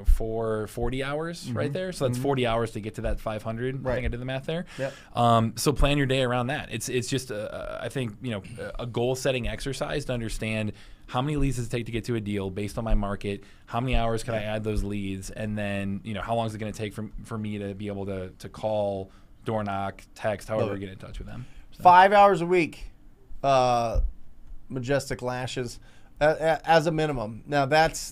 40 hours right there? So that's 40 hours to get to that 500. Right. I think I did the math there. Yep. So plan your day around that. It's just, I think, a goal-setting exercise to understand how many leads does it take to get to a deal based on my market, how many hours can I add those leads, and then how long is it going to take for me to be able to call, door knock, text, however get in touch with them. So. 5 hours a week, Majestic Lashes. As a minimum. Now that's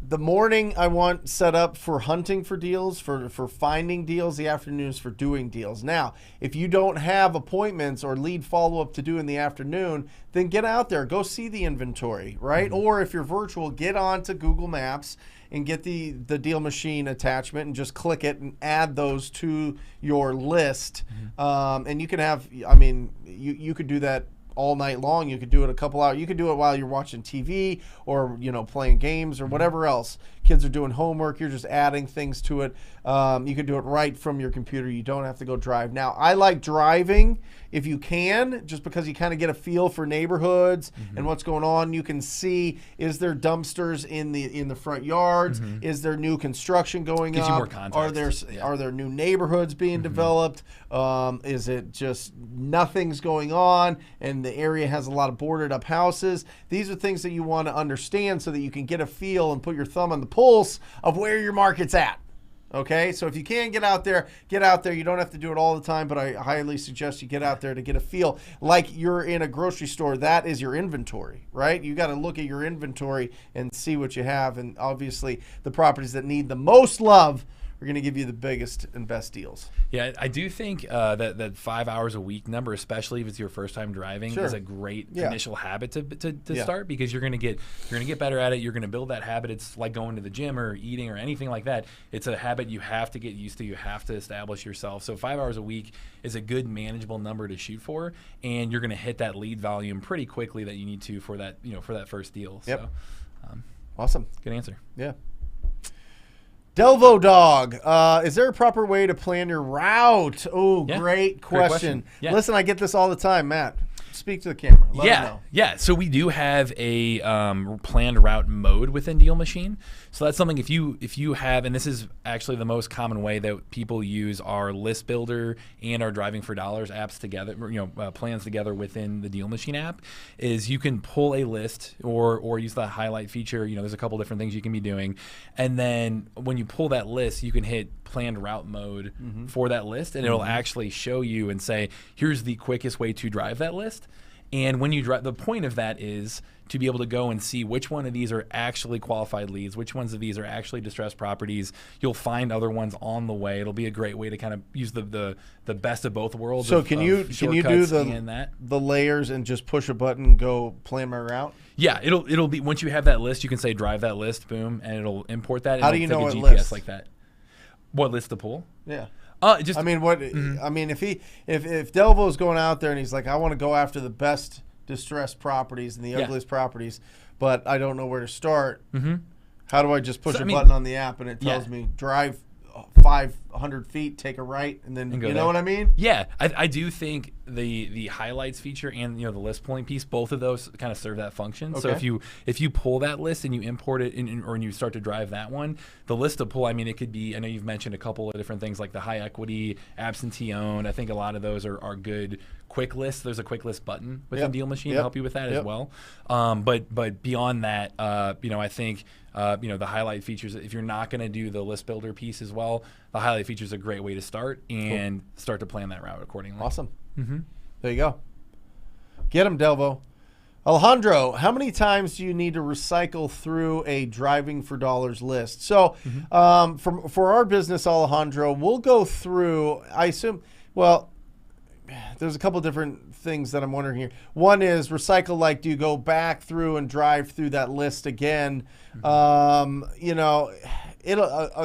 the morning I want set up for hunting for deals, for finding deals, the afternoons for doing deals. Now, if you don't have appointments or lead follow-up to do in the afternoon, then get out there, go see the inventory, right? Or if you're virtual, get onto Google Maps and get the Deal Machine attachment and just click it and add those to your list. And you can have, you could do that all night long. You could do it a couple hours. You could do it while you're watching TV or playing games or whatever else. kids are doing homework, you're just adding things to it. You can do it right from your computer. You don't have to go drive. Now, I like driving if you can, just because you kind of get a feel for neighborhoods and what's going on. You can see, is there dumpsters in the front yards? Is there new construction going Gives up? you more context. Are there new neighborhoods being developed? Is it just nothing's going on and the area has a lot of boarded up houses? These are things that you want to understand so that you can get a feel and put your thumb on the pulse of where your market's at. Okay, so if you can get out there, get out there. You don't have to do it all the time, but I highly suggest you get out there to get a feel. Like you're in a grocery store, that is your inventory, right? You got to look at your inventory and see what you have. And obviously, the properties that need the most love are going to give you the biggest and best deals. Yeah, I do think that 5 hours a week number, especially if it's your first time driving, is a great initial habit to start, because you're going to get better at it. You're going to build that habit. It's like going to the gym or eating or anything like that. It's a habit you have to get used to. You have to establish yourself. So 5 hours a week is a good manageable number to shoot for, and you're going to hit that lead volume pretty quickly that you need to for that first deal. Yep. So, awesome. Good answer. Yeah. Delvo Dog, is there a proper way to plan your route? Oh, great question. Yeah. Listen, I get this all the time, Matt. Speak to the camera. Let them know. Yeah. So we do have a planned route mode within Deal Machine. So that's something if you have, and this is actually the most common way that people use our List Builder and our Driving for Dollars apps together, plans together within the Deal Machine app, is you can pull a list or use the highlight feature. There's a couple different things you can be doing, and then when you pull that list, you can hit planned route mode for that list, and it'll actually show you and say, here's the quickest way to drive that list. And when you drive, the point of that is to be able to go and see which one of these are actually qualified leads, which ones of these are actually distressed properties. You'll find other ones on the way. It'll be a great way to kind of use the best of both worlds. So can you do the layers and just push a button and go plan my route? Yeah, it'll be, once you have that list, you can say drive that list, boom, and it'll import that. How do you know what GPS list? Like that? What list to pull? Yeah. I mean, if Delvo's going out there and he's like, I want to go after the best distressed properties and the ugliest properties, but I don't know where to start. How do I just push a button on the app and it tells me drive 500 feet, take a right, and then you know what I mean? Yeah, I do think the highlights feature and the list pulling piece, both of those kind of serve that function. Okay. So if you pull that list and you import it or you start to drive that one, the list to pull, I mean, it could be, I know you've mentioned a couple of different things like the high equity, absentee owned. I think a lot of those are good quick lists. There's a quick list button within Deal Machine to help you with that as well. But beyond that, I think the highlight features, if you're not going to do the list builder piece as well, the highlight feature is a great way to start and start to plan that route accordingly. Awesome. There you go. Get them, Delvo. Alejandro, how many times do you need to recycle through a Driving for Dollars list? So for our business, Alejandro, we'll go through, I assume, well, there's a couple different things that I'm wondering here. One is recycle, like do you go back through and drive through that list again? A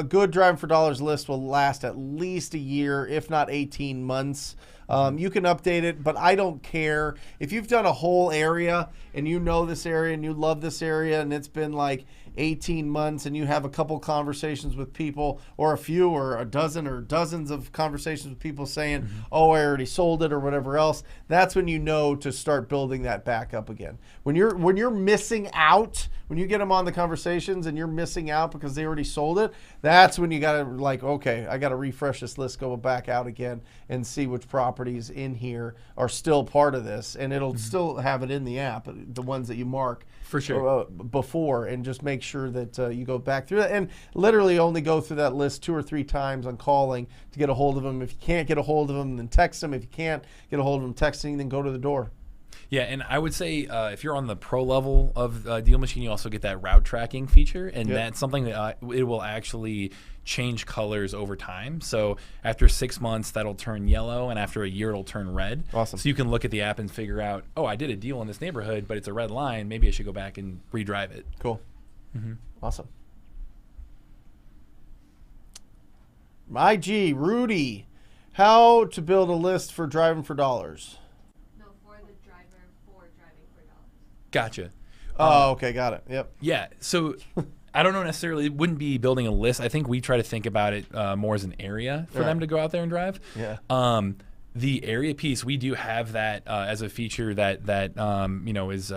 good Driving for Dollars list will last at least a year, if not 18 months. You can update it, but I don't care. If you've done a whole area and you know this area and you love this area and it's been like 18 months and you have a couple conversations with people or a few or a dozen or dozens of conversations with people saying, oh, I already sold it or whatever else, that's when you know to start building that back up again. When you're missing out, when you get them on the conversations and you're missing out because they already sold it, that's when you got to like, okay, I got to refresh this list, go back out again and see which properties in here are still part of this. And it'll still have it in the app, the ones that you mark for sure before, and just make sure that you go back through that and literally only go through that list 2 or 3 times on calling to get a hold of them. If you can't get a hold of them, then text them. If you can't get a hold of them texting, then go to the door. Yeah, and I would say if you're on the pro level of Deal Machine, you also get that route tracking feature, and that's something that it will actually change colors over time. So after 6 months, that'll turn yellow, and after a year, it'll turn red. Awesome. So you can look at the app and figure out, oh, I did a deal in this neighborhood, but it's a red line. Maybe I should go back and redrive it. Cool. Awesome. IG, Rudy, how to build a list for Driving for Dollars? Gotcha. Oh, okay, got it. Yep. Yeah. So I don't know necessarily. It wouldn't be building a list. I think we try to think about it more as an area for them to go out there and drive. Yeah. The area piece, we do have that as a feature that is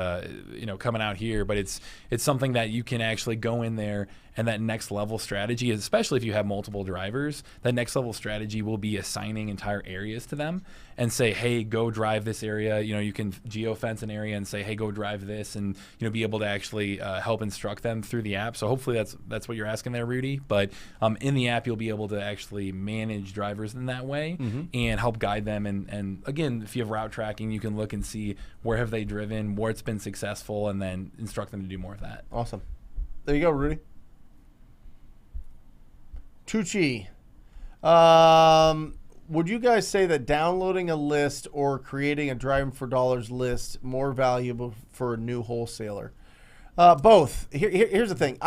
coming out here, but it's something that you can actually go in there, and that next level strategy, especially if you have multiple drivers, that next level strategy will be assigning entire areas to them and say, hey, go drive this area. You can geofence an area and say, hey, go drive this, and be able to actually help instruct them through the app. So hopefully that's what you're asking there, Rudy. But in the app, you'll be able to actually manage drivers in that way and help guide them. And again, if you have route tracking, you can look and see where have they driven, where it's been successful, and then instruct them to do more of that. Awesome. There you go, Rudy. Tucci, would you guys say that downloading a list or creating a driving for dollars list more valuable for a new wholesaler? Both. Here's the thing.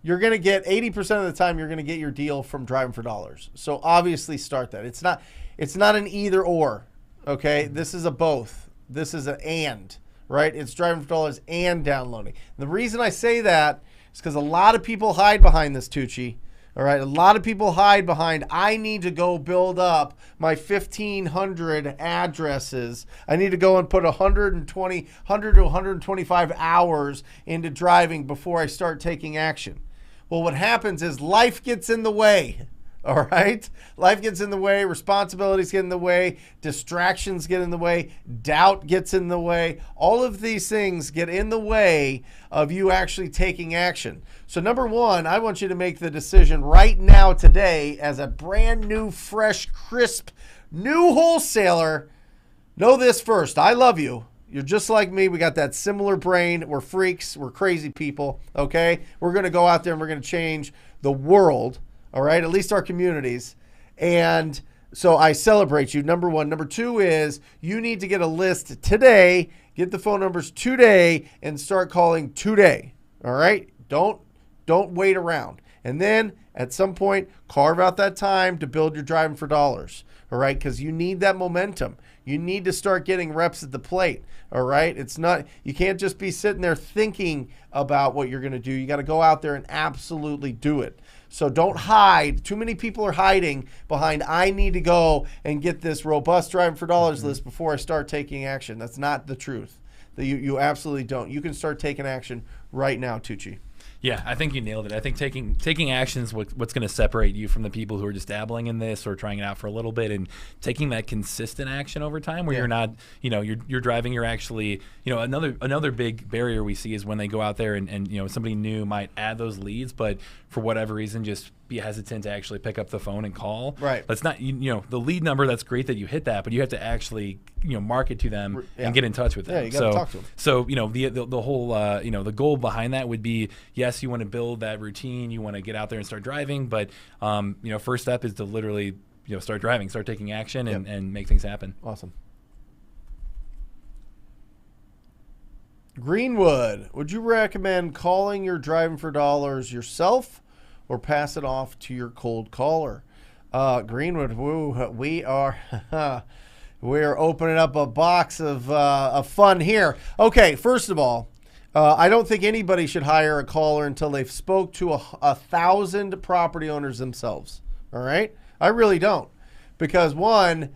You're going to get 80% of the time you're going to get your deal from driving for dollars. So obviously start that. It's not an either or. Okay, this is a both. This is an and, right? It's driving for dollars and downloading. And the reason I say that is because a lot of people hide behind this, Tucci. All right, a lot of people hide behind, I need to go build up my 1,500 addresses. I need to go and put 100 to 125 hours into driving before I start taking action. Well, what happens is life gets in the way. All right? Life gets in the way, responsibilities get in the way, distractions get in the way, doubt gets in the way. All of these things get in the way of you actually taking action. So number one, I want you to make the decision right now today as a brand new, fresh, crisp, new wholesaler. Know this first. I love you. You're just like me. We got that similar brain. We're freaks. We're crazy people. Okay? We're going to go out there and we're going to change the world. All right, at least our communities. And so I celebrate you, number one. Number two is you need to get a list today, get the phone numbers today, and start calling today. All right? Don't wait around. And then at some point, carve out that time to build your driving for dollars. All right? Because you need that momentum. You need to start getting reps at the plate. All right? You can't just be sitting there thinking about what you're going to do. You got to go out there and absolutely do it. So don't hide. Too many people are hiding behind, I need to go and get this robust driving for dollars list before I start taking action. That's not the truth. You absolutely don't. You can start taking action right now, Tucci. Yeah, I think you nailed it. I think taking action is what's going to separate you from the people who are just dabbling in this or trying it out for a little bit, and taking that consistent action over time where you're not, you're driving, you're actually, another big barrier we see is when they go out there and somebody new might add those leads, but for whatever reason just be hesitant to actually pick up the phone and call. Right. That's not, the lead number, that's great that you hit that, but you have to actually, market to them and get in touch with them. Yeah, you got to talk to them. So, the whole, the goal behind that would be, yes, you want to build that routine, you want to get out there and start driving, but, first step is to literally, start driving, start taking action and make things happen. Awesome. Greenwood, would you recommend calling your driving for dollars yourself or pass it off to your cold caller? Greenwood, we're opening up a box of fun here. Okay, first of all, I don't think anybody should hire a caller until they've spoke to 1,000 property owners themselves. All right? I really don't. Because one,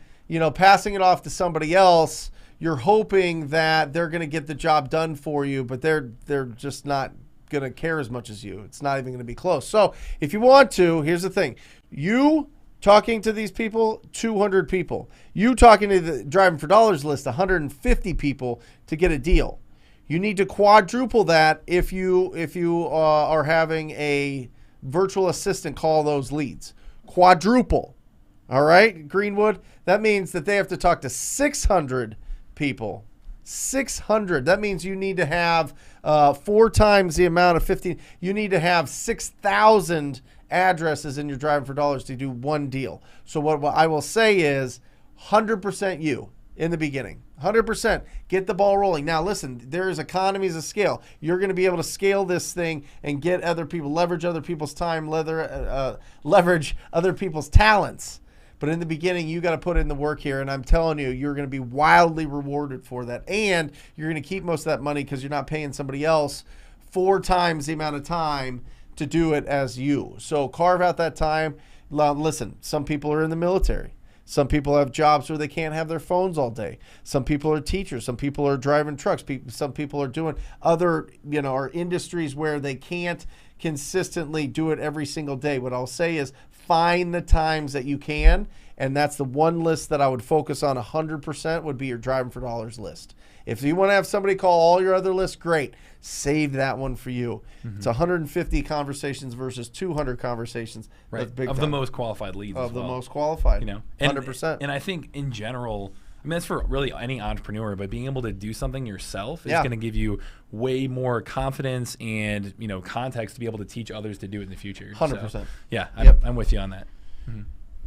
passing it off to somebody else, you're hoping that they're going to get the job done for you, but they're just not going to care as much as you. It's not even going to be close. So if you want to, here's the thing. You talking to these people, 200 people. You talking to the driving for dollars list, 150 people to get a deal. You need to quadruple that if you are having a virtual assistant call those leads. Quadruple. All right, Greenwood? That means that they have to talk to 600 people. 600. That means you need to have 4 times the amount of 15. You need to have 6,000 addresses in your driving for dollars to do one deal. So what I will say is 100% you in the beginning. 100%. Get the ball rolling. Now, listen, there is economies of scale. You're going to be able to scale this thing and get other people, leverage other people's time, leverage other people's talents. But in the beginning, you got to put in the work here, and I'm telling you, you're going to be wildly rewarded for that. And you're going to keep most of that money because you're not paying somebody else 4 times the amount of time to do it as you. So carve out that time. Listen, some people are in the military. Some people have jobs where they can't have their phones all day. Some people are teachers. Some people are driving trucks. Some people are doing other, or industries where they can't consistently do it every single day. What I'll say is find the times that you can, and that's the one list that I would focus on 100% would be your driving for dollars list. If you want to have somebody call all your other lists, great. Save that one for you. Mm-hmm. It's 150 conversations versus 200 conversations. Right. That's big of time. The most qualified leads. Of the most qualified. 100%. And I think in general, that's for really any entrepreneur, but being able to do something yourself is going to give you way more confidence and context to be able to teach others to do it in the future. 100%. So, yeah, I'm with you on that. Mm-hmm.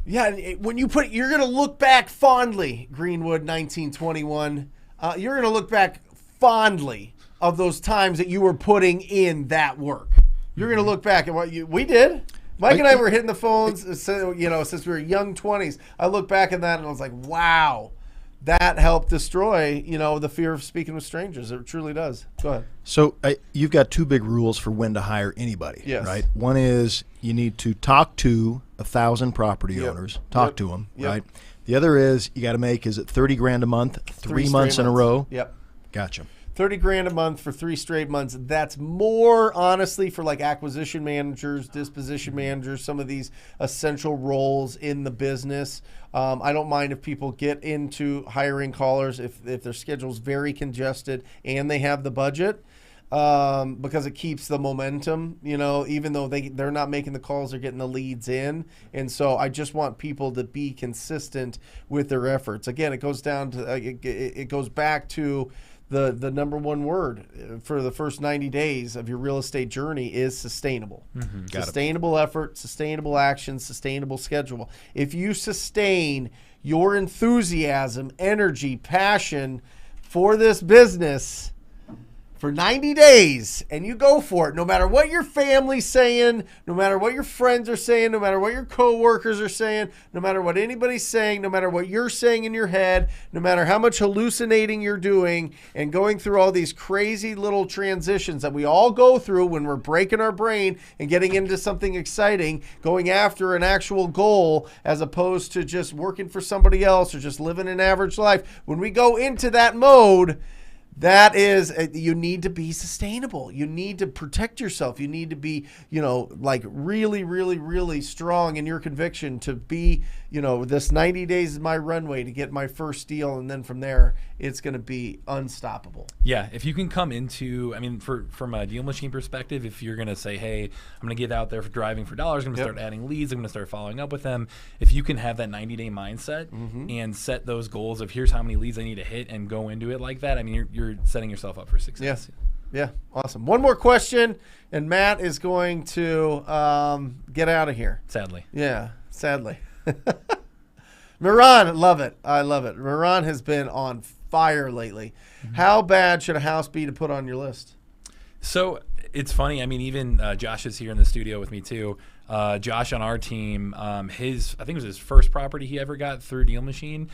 Yeah, when you're going to look back fondly, Greenwood 1921. You're going to look back fondly of those times that you were putting in that work. You're going to look back at what we did. Mike and I were hitting the phones, since we were young 20s. I look back at that and I was like, wow, that helped destroy, the fear of speaking with strangers. It truly does. Go ahead. So you've got two big rules for when to hire anybody, right? One is you need to talk to 1,000 property owners, talk to them, right? The other is you got to make, is it 30 grand a month, 3 months in a row? Yep. Gotcha. 30 grand a month for 3 straight months. That's more, honestly, for like acquisition managers, disposition managers, some of these essential roles in the business. I don't mind if people get into hiring callers if their schedule's very congested and they have the budget. Because it keeps the momentum, even though they're not making the calls, they're getting the leads in. And so I just want people to be consistent with their efforts. Again, it goes down to, it goes back to the number one word for the first 90 days of your real estate journey is sustainable. Mm-hmm. Sustainable effort, sustainable action, sustainable schedule. If you sustain your enthusiasm, energy, passion for this business for 90 days and you go for it, no matter what your family's saying, no matter what your friends are saying, no matter what your coworkers are saying, no matter what anybody's saying, no matter what you're saying in your head, no matter how much hallucinating you're doing and going through all these crazy little transitions that we all go through when we're breaking our brain and getting into something exciting, going after an actual goal as opposed to just working for somebody else or just living an average life. When we go into that mode, that is, you need to be sustainable. You need to protect yourself. You need to be, really, really, really strong in your conviction to be, this 90 days is my runway to get my first deal. And then from there, it's going to be unstoppable. Yeah. If you can come into, from a deal machine perspective, if you're going to say, hey, I'm going to get out there for driving for dollars, I'm going to start adding leads, I'm going to start following up with them. If you can have that 90-day mindset and set those goals of here's how many leads I need to hit and go into it like that, you're setting yourself up for success. Yes. Yeah. Awesome. One more question, and Matt is going to get out of here. Sadly. Yeah. Sadly. Miran, love it. I love it. Miran has been on fire lately. Mm-hmm. How bad should a house be to put on your list? So it's funny. Even Josh is here in the studio with me too. Josh on our team, I think it was his first property he ever got through Deal Machine.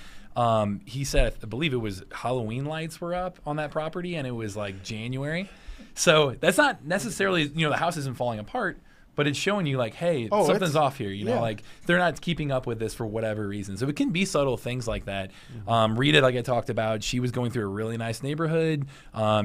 He said, I believe it was Halloween lights were up on that property and it was like January. So that's not necessarily, the house isn't falling apart, but it's showing you like, hey, something's off here. Like they're not keeping up with this for whatever reason. So it can be subtle things like that. Mm-hmm. Rita, like I talked about, she was going through a really nice neighborhood.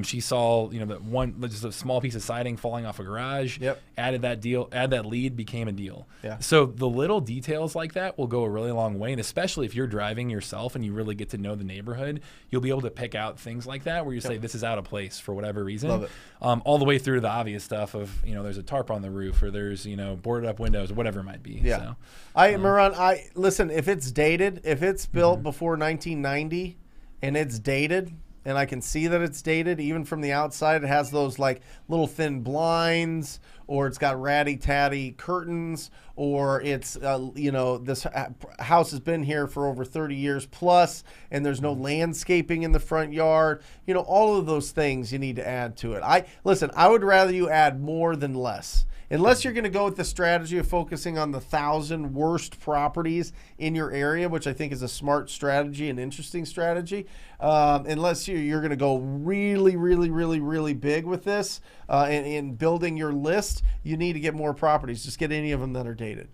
She saw, just a small piece of siding falling off a garage. Yep. Add that lead, became a deal. Yeah. So the little details like that will go a really long way. And especially if you're driving yourself and you really get to know the neighborhood, you'll be able to pick out things like that where you say, this is out of place for whatever reason. Love it. All the way through to the obvious stuff of, there's a tarp on the roof or there's, boarded up windows or whatever it might be. Yeah. So, Miran, listen, if it's dated, if it's built before 1990 and it's dated, and I can see that it's dated, even from the outside, it has those like little thin blinds, or it's got ratty-tatty curtains, or it's, this house has been here for over 30 years plus, and there's no landscaping in the front yard. All of those things you need to add to it. I would rather you add more than less. Unless you're going to go with the strategy of focusing on the 1,000 worst properties in your area, which I think is a smart strategy and interesting strategy. Unless you're going to go really, really, really, really big with this in building your list, list, you need to get more properties. Just get any of them that are dated.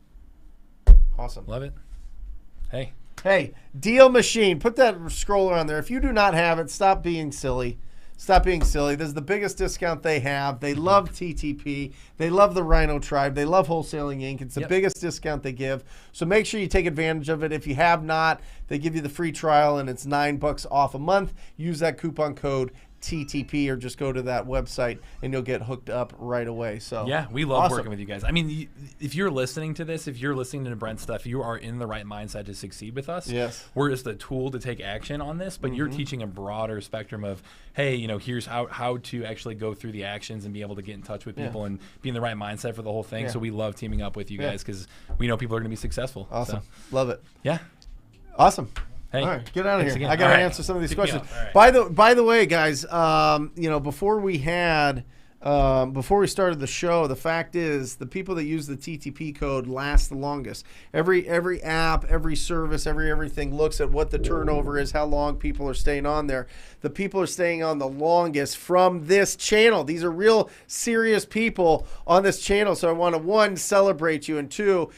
Awesome. Love it. Hey, Deal Machine. Put that scroller on there. If you do not have it, stop being silly. Stop being silly. This is the biggest discount they have. They love TTP. They love the Rhino Tribe. They love Wholesaling Inc. It's the biggest discount they give. So make sure you take advantage of it. If you have not, they give you the free trial, and it's $9 off a month. Use that coupon code TTP, or just go to that website and you'll get hooked up right away. So yeah, we love working with you guys. I mean, if you're listening to this, if you're listening to Brent's stuff, you are in the right mindset to succeed with us. Yes, we're just a tool to take action on this, but you're teaching a broader spectrum of, hey, here's how to actually go through the actions and be able to get in touch with people and be in the right mindset for the whole thing. So we love teaming up with you guys because we know people are going to be successuful. Awesome. Love it. Yeah. Awesome. Hey, all right, get out of here. again. I got to answer some of these questions. Right. By the way, guys, before we started the show, the fact is the people that use the TTP code last the longest. Every app, every service, everything looks at what the turnover is, how long people are staying on there. The people are staying on the longest from this channel. These are real serious people on this channel. So I want to, one, celebrate you, and two,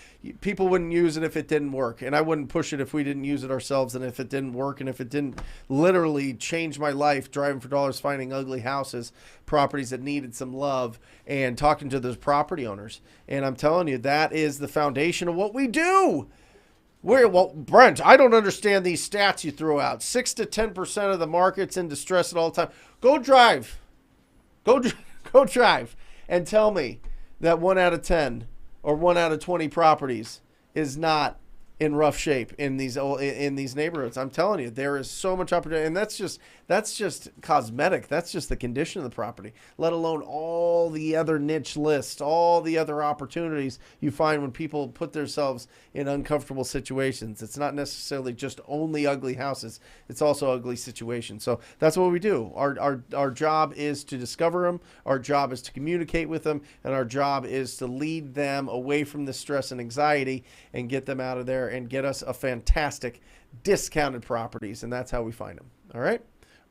people wouldn't use it if it didn't work, and I wouldn't push it if we didn't use it ourselves, and if it didn't work, and if it didn't literally change my life, driving for dollars, finding ugly houses, properties that needed some love, and talking to those property owners. And I'm telling you, that is the foundation of what we do. Well, Brent, I don't understand these stats you threw out. 6 to 10% of the market's in distress at all time. Go drive, and tell me that 1 out of 10 or 1 out of 20 properties is not in rough shape in these neighborhoods. I'm telling you, there is so much opportunity, and that's just cosmetic. That's just the condition of the property, let alone all the other niche lists, all the other opportunities you find when people put themselves in uncomfortable situations. It's not necessarily just only ugly houses. It's also ugly situations. So that's what we do. Our job is to discover them. Our job is to communicate with them, and our job is to lead them away from the stress and anxiety and get them out of there and get us a fantastic discounted properties. And that's how we find them. All right.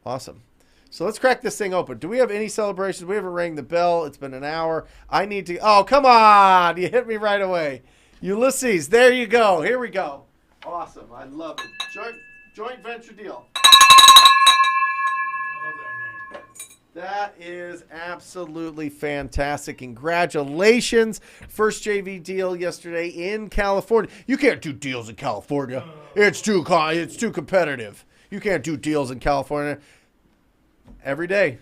Awesome. So let's crack this thing open. Do we have any celebrations? We haven't rang the bell. It's been an hour. I need to. Oh, come on. You hit me right away. Ulysses. There you go. Here we go. Awesome. I love it. Joint venture deal. That is absolutely fantastic. Congratulations. First JV deal yesterday in California. You can't do deals in California. It's too competitive. You can't do deals in California. Every day,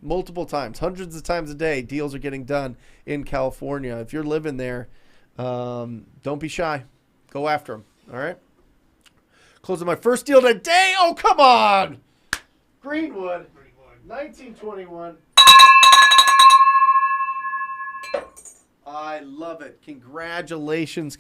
multiple times, hundreds of times a day, deals are getting done in California. If you're living there, don't be shy. Go after them. All right. Closing my first deal today. Oh, come on. Greenwood. 1921. I love it. Congratulations.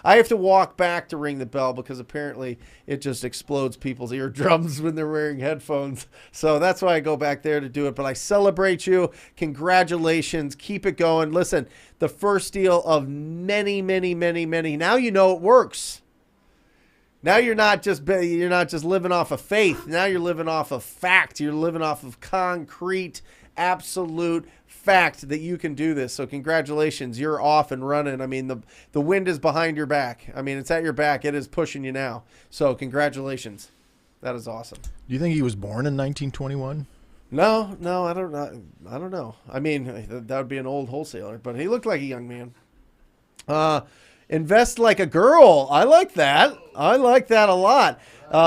I have to walk back to ring the bell because apparently it just explodes people's eardrums when they're wearing headphones. So that's why I go back there to do it. But I celebrate you. Congratulations. Keep it going. Listen, the first deal of many, many, many, many. Now you know it works. Now you're not just living off of faith. Now you're living off of fact. You're living off of concrete, absolute fact that you can do this. So congratulations, you're off and running. I mean, the wind is behind your back. I mean, it's at your back. It is pushing you now. So congratulations. That is awesome. Do you think he was born in 1921? No, I don't know. I mean, that would be an old wholesaler, but he looked like a young man. Invest like a girl. I like that. I like that a lot.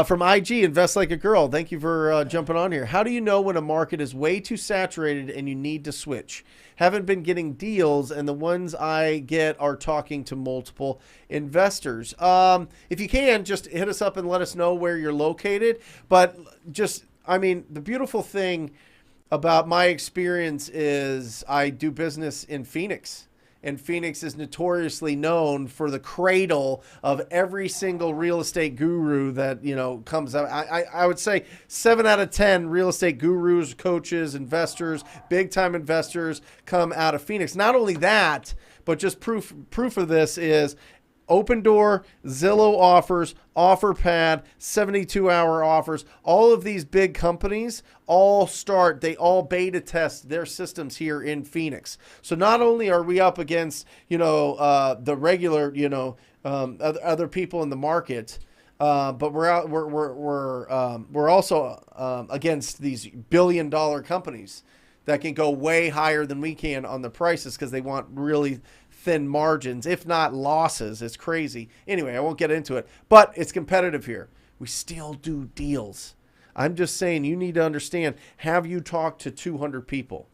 From IG, invest like a girl. Thank you for jumping on here. How do you know when a market is way too saturated and you need to switch? Haven't been getting deals, and the ones I get are talking to multiple investors. If you can, just hit us up and let us know where you're located. But the beautiful thing about my experience is I do business in Phoenix. And Phoenix is notoriously known for the cradle of every single real estate guru that, comes out. I would say 7 out of 10 real estate gurus, coaches, investors, big-time investors come out of Phoenix. Not only that, but just proof of this is Open Door, Zillow offers, OfferPad, 72-hour offers. All of these big companies they all beta test their systems here in Phoenix. So not only are we up against, the regular, other people in the market, but we're also against these billion-dollar companies that can go way higher than we can on the prices because they want really thin margins, if not losses. It's crazy. Anyway, I won't get into it, but it's competitive here. We still do deals. I'm just saying, you need to understand, have you talked to 200 people?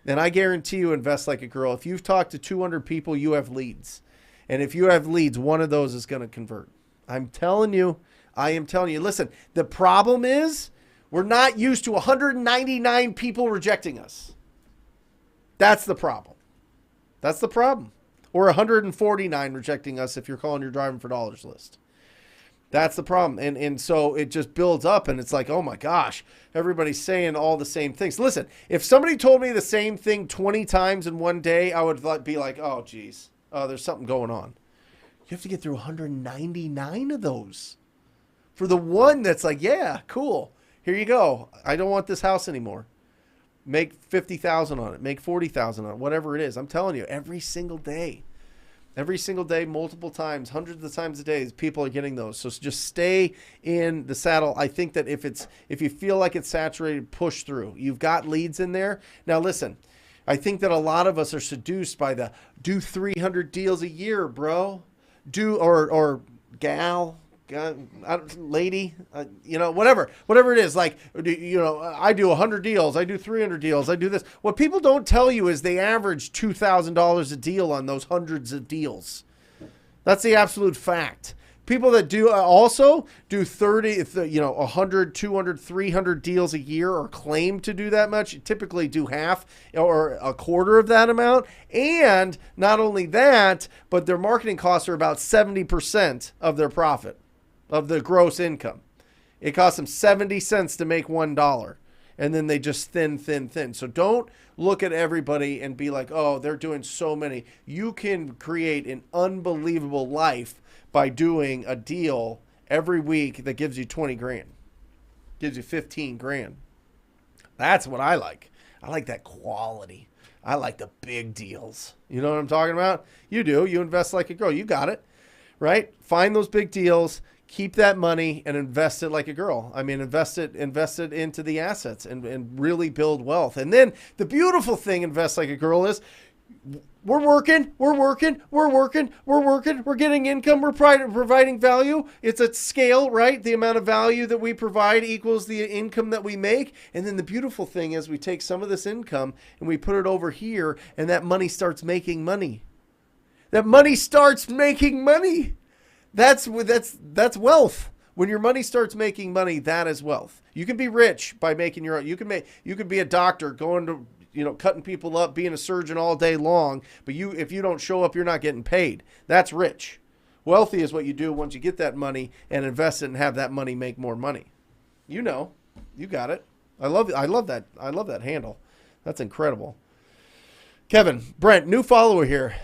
And I guarantee you, Invest Like a Girl, if you've talked to 200 people, you have leads. And if you have leads, one of those is going to convert. I am telling you. Listen, the problem is we're not used to 199 people rejecting us. That's the problem. Or 149 rejecting us if you're calling your Driving for Dollars list. That's the problem. And so it just builds up, and it's like, oh my gosh, everybody's saying all the same things. Listen, if somebody told me the same thing 20 times in one day, I would be like, oh, geez, there's something going on. You have to get through 199 of those for the one that's like, yeah, cool. Here you go. I don't want this house anymore. Make 50,000 on it. Make 40,000 on it. Whatever it is. I'm telling you, every single day, multiple times, hundreds of times a day, people are getting those. So just stay in the saddle. I think that if you feel like it's saturated, push through. You've got leads in there. Now listen, I think that a lot of us are seduced by the do 300 deals a year, bro. Or gal. Lady, whatever it is, like, I do 100 deals, I do 300 deals, I do this. What people don't tell you is they average $2,000 a deal on those hundreds of deals. That's the absolute fact. People that do also do 30, 100, 200, 300 deals a year or claim to do that much, typically do half or a quarter of that amount. And not only that, but their marketing costs are about 70% of their profit. Of the gross income. It costs them 70 cents to make $1. And then they just thin. So don't look at everybody and be like, oh, they're doing so many. You can create an unbelievable life by doing a deal every week that gives you 20 grand. Gives you 15 grand. That's what I like. I like that quality. I like the big deals. You know what I'm talking about? You do. You invest like a girl. You got it. Right? Find those big deals. Keep that money and invest it like a girl. I mean, invest it into the assets and really build wealth. And then the beautiful thing, Invest Like a Girl, is we're working, we're getting income, we're providing value. It's at scale, right? The amount of value that we provide equals the income that we make. And then the beautiful thing is we take some of this income and we put it over here, and that money starts making money. That's wealth. When your money starts making money, that is wealth. You can be rich by making your own. You could be a doctor going to, cutting people up, being a surgeon all day long, but if you don't show up, you're not getting paid. That's rich. Wealthy is what you do once you get that money and invest it and have that money make more money. You got it. I love that handle. That's incredible. Kevin, Brent, new follower here.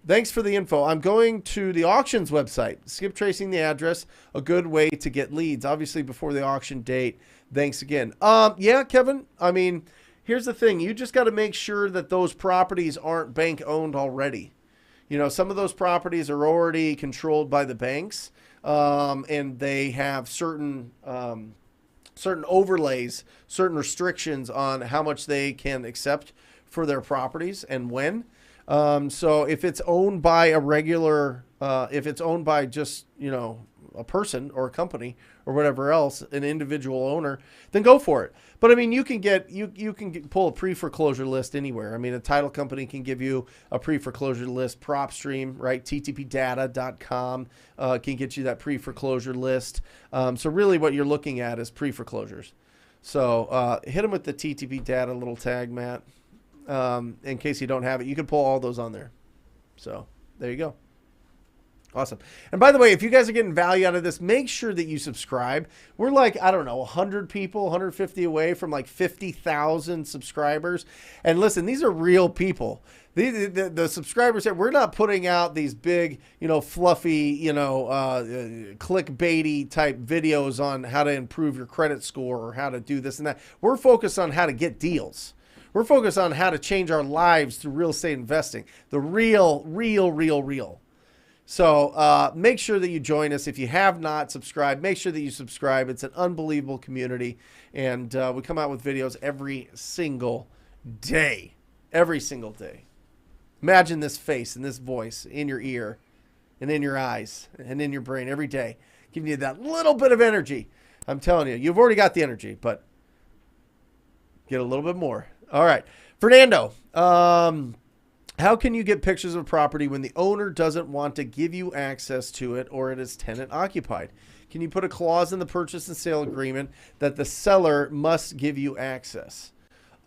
Thanks for the info. I'm going to the auctions website. Skip tracing the address, a good way to get leads, obviously before the auction date. Thanks again. Yeah, Kevin, I mean, here's the thing. You just got to make sure that those properties aren't bank owned already. Some of those properties are already controlled by the banks, and they have certain overlays, certain restrictions on how much they can accept for their properties and when. So if it's owned by if it's owned by just, a person or a company or whatever else, an individual owner, then go for it. But I mean, you can pull a pre-foreclosure list anywhere. I mean, a title company can give you a pre-foreclosure list, PropStream, right? ttpdata.com can get you that pre-foreclosure list. So really what you're looking at is pre-foreclosures. So hit them with the TTP data little tag, Matt. In case you don't have it, you can pull all those on there. So there you go. Awesome. And by the way, if you guys are getting value out of this, make sure that you subscribe. We're like, I don't know, 100 people, 150 away from like 50,000 subscribers. And listen, these are real people. The subscribers here, we're not putting out these big, fluffy, clickbaity type videos on how to improve your credit score or how to do this and that. We're focused on how to get deals. We're focused on how to change our lives through real estate investing. The real. So make sure that you join us. If you have not subscribed, make sure that you subscribe. It's an unbelievable community. And we come out with videos every single day. Every single day. Imagine this face and this voice in your ear and in your eyes and in your brain every day, giving you that little bit of energy. I'm telling you, you've already got the energy, but get a little bit more. All right. Fernando, how can you get pictures of property when the owner doesn't want to give you access to it or it is tenant occupied? Can you put a clause in the purchase and sale agreement that the seller must give you access?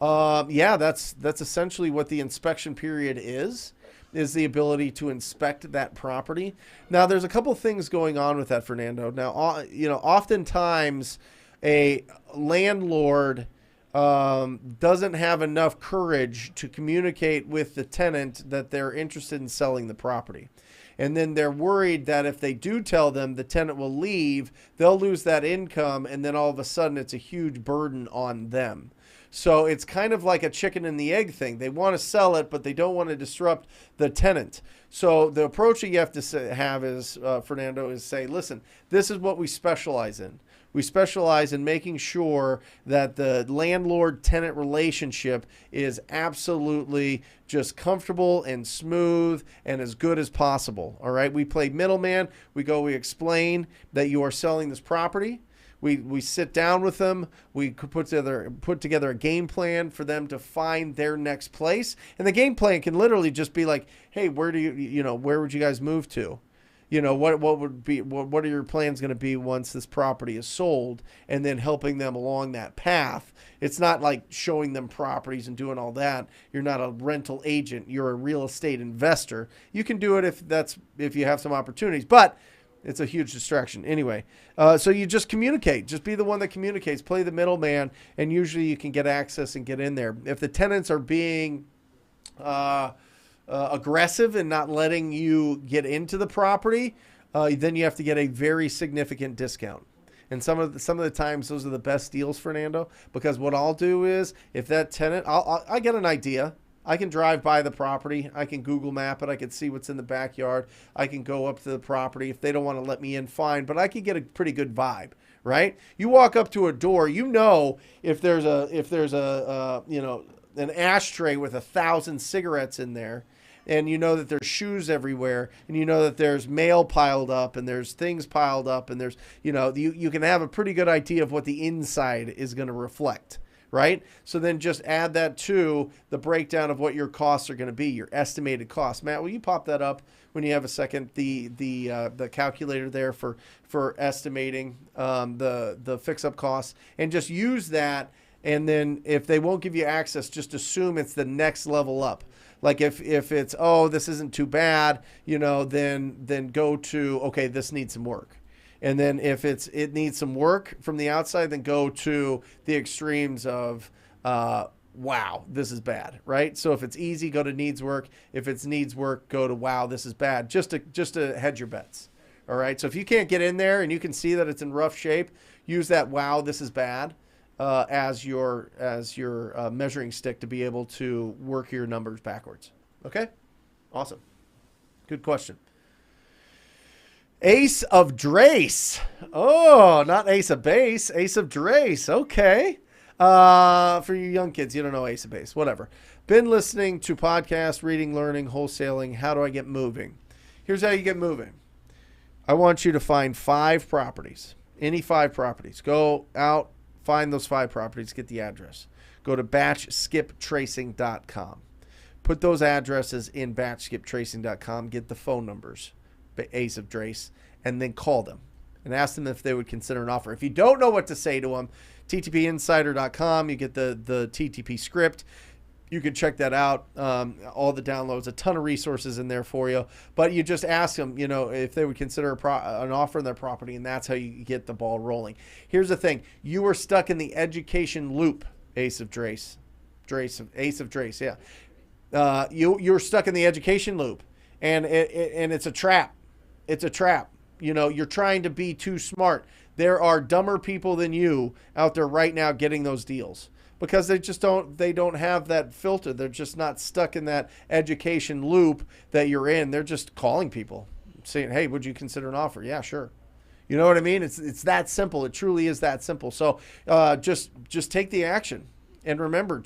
Yeah, that's essentially what the inspection period is the ability to inspect that property. Now, there's a couple things going on with that, Fernando. Now, oftentimes a landlord doesn't have enough courage to communicate with the tenant that they're interested in selling the property. And then they're worried that if they do tell them the tenant will leave, they'll lose that income. And then all of a sudden it's a huge burden on them. So it's kind of like a chicken and the egg thing. They want to sell it, but they don't want to disrupt the tenant. So the approach that you have to have is, Fernando, is say, listen, this is what we specialize in. We specialize in making sure that the landlord-tenant relationship is absolutely just comfortable and smooth and as good as possible. All right. We play middleman. We explain that you are selling this property. We sit down with them. We put together a game plan for them to find their next place. And the game plan can literally just be like, hey, where would you guys move to? What are your plans going to be once this property is sold, and then helping them along that path. It's not like showing them properties and doing all that. You're not a rental agent. You're a real estate investor. You can do it if you have some opportunities, but it's a huge distraction. Anyway, so you just communicate. Just be the one that communicates. Play the middleman, and usually you can get access and get in there. If the tenants are being aggressive and not letting you get into the property, then you have to get a very significant discount. And some of the times those are the best deals, Fernando, because what I'll do is if that tenant, I get an idea. I can drive by the property. I can Google map it. I can see what's in the backyard. I can go up to the property. If they don't want to let me in, fine. But I can get a pretty good vibe, right? You walk up to a door, if there's an ashtray with 1,000 cigarettes in there, and you know that there's shoes everywhere, and you know that there's mail piled up, and there's things piled up, and there's, you can have a pretty good idea of what the inside is going to reflect. Right? So then just add that to the breakdown of what your costs are going to be, your estimated costs. Matt, will you pop that up when you have a second, the calculator there for estimating the fix-up costs, and just use that. And then if they won't give you access, just assume it's the next level up. Like if it's, this isn't too bad, then go to, okay, this needs some work. And then if it needs some work from the outside, then go to the extremes of, wow, this is bad, right? So if it's easy, go to needs work. If it's needs work, go to wow, this is bad, just to hedge your bets. All right. So if you can't get in there and you can see that it's in rough shape, use that wow, this is bad as your measuring stick to be able to work your numbers backwards. Okay. Awesome. Good question. Ace of Drace. Oh, not Ace of Base. Ace of Drace. Okay. For you young kids, you don't know Ace of Base. Whatever. Been listening to podcasts, reading, learning, wholesaling. How do I get moving? Here's how you get moving. I want you to find 5 properties. Any 5 properties. Go out, find those 5 properties, get the address. Go to batchskiptracing.com. Put those addresses in batchskiptracing.com. Get the phone numbers. Ace of Drace, and then call them and ask them if they would consider an offer. If you don't know what to say to them, ttpinsider.com, you get the TTP script. You can check that out. All the downloads, a ton of resources in there for you. But you just ask them, if they would consider an offer in their property, and that's how you get the ball rolling. Here's the thing. You are stuck in the education loop, Ace of Drace, yeah. You're stuck in the education loop, and it's a trap. It's a trap. You're trying to be too smart. There are dumber people than you out there right now getting those deals, because they don't have that filter. They're just not stuck in that education loop that you're in. They're just calling people saying, hey, would you consider an offer? Yeah, sure. You know what I mean? It's that simple. It truly is that simple. So just take the action. And remember,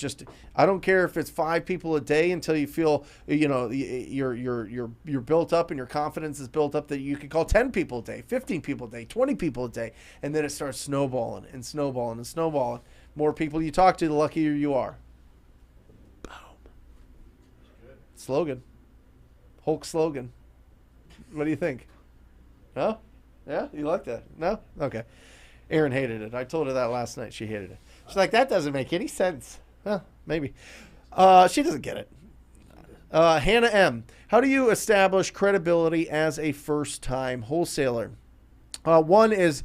I don't care if it's 5 people a day until you feel, you're built up and your confidence is built up that you can call 10 people a day, 15 people a day, 20 people a day. And then it starts snowballing and snowballing and snowballing. More people you talk to, the luckier you are. Boom. Slogan. Hulk slogan. What do you think? No? Yeah? You like that? No? Okay. Erin hated it. I told her that last night. She hated it. She's like, that doesn't make any sense. Well, maybe. She doesn't get it. Hannah M. How do you establish credibility as a first-time wholesaler? One is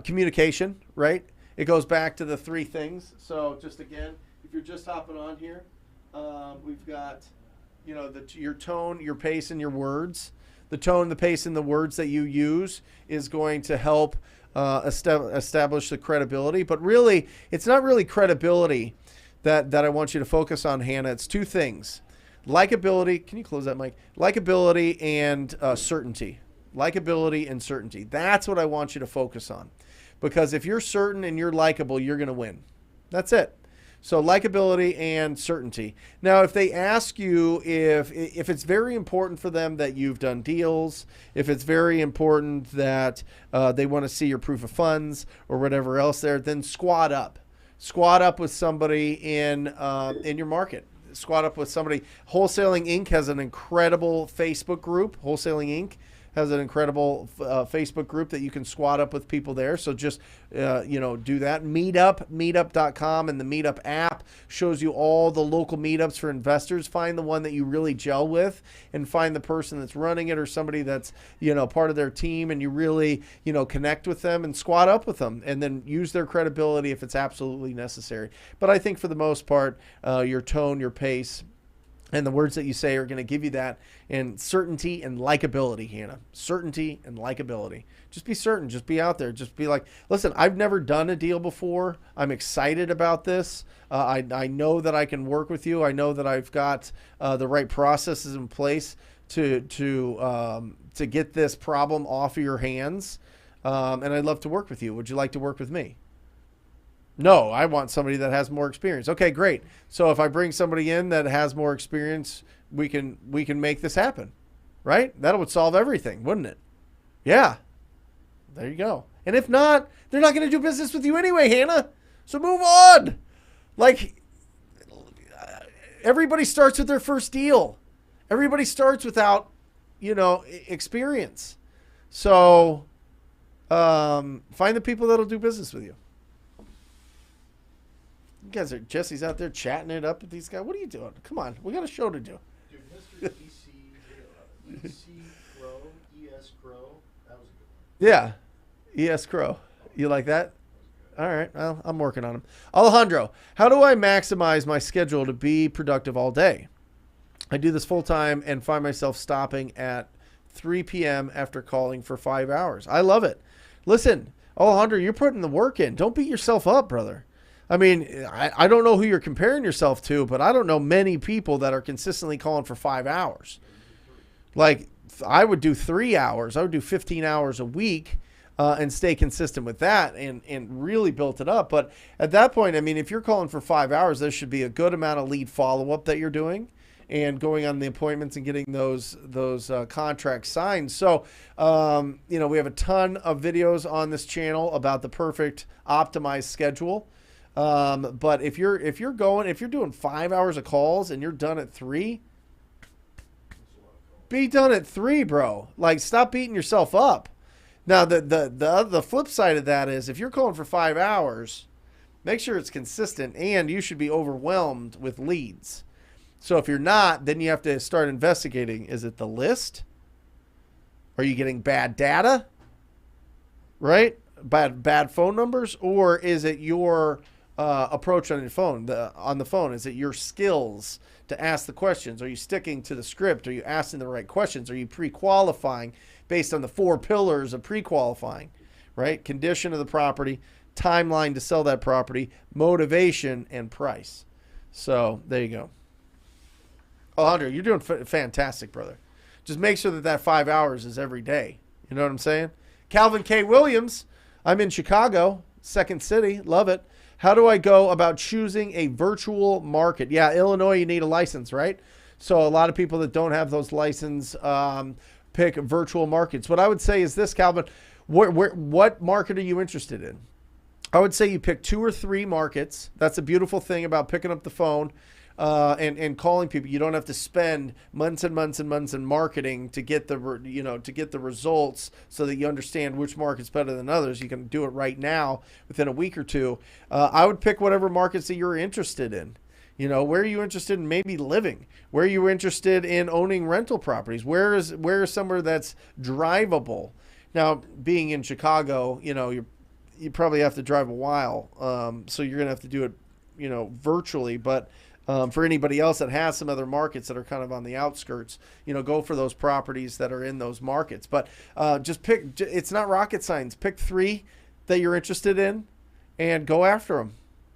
communication, right? It goes back to the 3 things. So just again, if you're just hopping on here, we've got, your tone, your pace, and your words. The tone, the pace, and the words that you use is going to help establish the credibility. But really, it's not really credibility that I want you to focus on, Hannah. It's 2 things. Likability. Can you close that mic? Likability and certainty. Likability and certainty. That's what I want you to focus on. Because if you're certain and you're likable, you're going to win. That's it. So likability and certainty. Now, if they ask you if it's very important for them that you've done deals, if it's very important that they want to see your proof of funds or whatever else there, then squad up. Squad up with somebody in your market. Squad up with somebody. Wholesaling Inc. has an incredible Facebook group. Wholesaling Inc. has an incredible Facebook group that you can squad up with people there. So just, do that. Meetup.com, and the Meetup app shows you all the local meetups for investors. Find the one that you really gel with, and find the person that's running it or somebody that's, part of their team, and you really, connect with them and squad up with them, and then use their credibility if it's absolutely necessary. But I think for the most part, your tone, your pace, and the words that you say are going to give you that, and certainty and likability, Hannah. Certainty and likability. Just be certain. Just be out there. Just be like, listen, I've never done a deal before. I'm excited about this. I know that I can work with you. I know that I've got the right processes in place to get this problem off of your hands. And I'd love to work with you. Would you like to work with me? No, I want somebody that has more experience. Okay, great. So if I bring somebody in that has more experience, we can make this happen, right? That would solve everything, wouldn't it? Yeah. There you go. And if not, they're not going to do business with you anyway, Hannah. So move on. Like, everybody starts with their first deal. Everybody starts without, experience. So find the people that'll do business with you. You guys Jesse's out there chatting it up with these guys. What are you doing? Come on, we got a show to do. Dude, Mr. EC Crow, ES Crow, that was a good one. Yeah, ES Crow. You like that? All right, well, I'm working on them. Alejandro, how do I maximize my schedule to be productive all day? I do this full time and find myself stopping at 3 p.m. after calling for 5 hours. I love it. Listen, Alejandro, you're putting the work in. Don't beat yourself up, brother. I mean, I don't know who you're comparing yourself to, but I don't know many people that are consistently calling for 5 hours. Like, I would do 3 hours. I would do 15 hours a week and stay consistent with that and really built it up. But at that point, I mean, if you're calling for 5 hours, there should be a good amount of lead follow-up that you're doing and going on the appointments and getting those contracts signed. So, we have a ton of videos on this channel about the perfect optimized schedule. But if you're doing 5 hours of calls and you're done at 3, be done at 3, bro. Like, stop beating yourself up. Now, the flip side of that is if you're calling for 5 hours, make sure it's consistent, and you should be overwhelmed with leads. So if you're not, then you have to start investigating. Is it the list? Are you getting bad data? Right? Bad phone numbers? Or is it your approach on your phone? On the phone, is it your skills to ask the questions? Are you sticking to the script? Are you asking the right questions? Are you pre-qualifying based on the 4 pillars of pre-qualifying? Right? Condition of the property, timeline to sell that property, motivation, and price. So there you go. Alejandro, you're doing fantastic, brother. Just make sure that 5 hours is every day. You know what I'm saying? Calvin K. Williams, I'm in Chicago, Second City. Love it. How do I go about choosing a virtual market? Yeah, Illinois, you need a license, right? So a lot of people that don't have those licenses pick virtual markets. What I would say is this, Calvin, what market are you interested in? I would say you pick 2 or 3 markets. That's a beautiful thing about picking up the phone and calling people. You don't have to spend months and months and months in marketing to get the results so that you understand which market's better than others. You can do it right now within a week or 2. I would pick whatever markets that you're interested in. You know, where are you interested in maybe living? Where are you interested in owning rental properties? Where is somewhere that's drivable? Now, being in Chicago, you know, you probably have to drive a while, so you're going to have to do it, you know, virtually. But for anybody else that has some other markets that are kind of on the outskirts, you know, go for those properties that are in those markets. But just pick. It's not rocket science. Pick 3 that you're interested in, and go after them.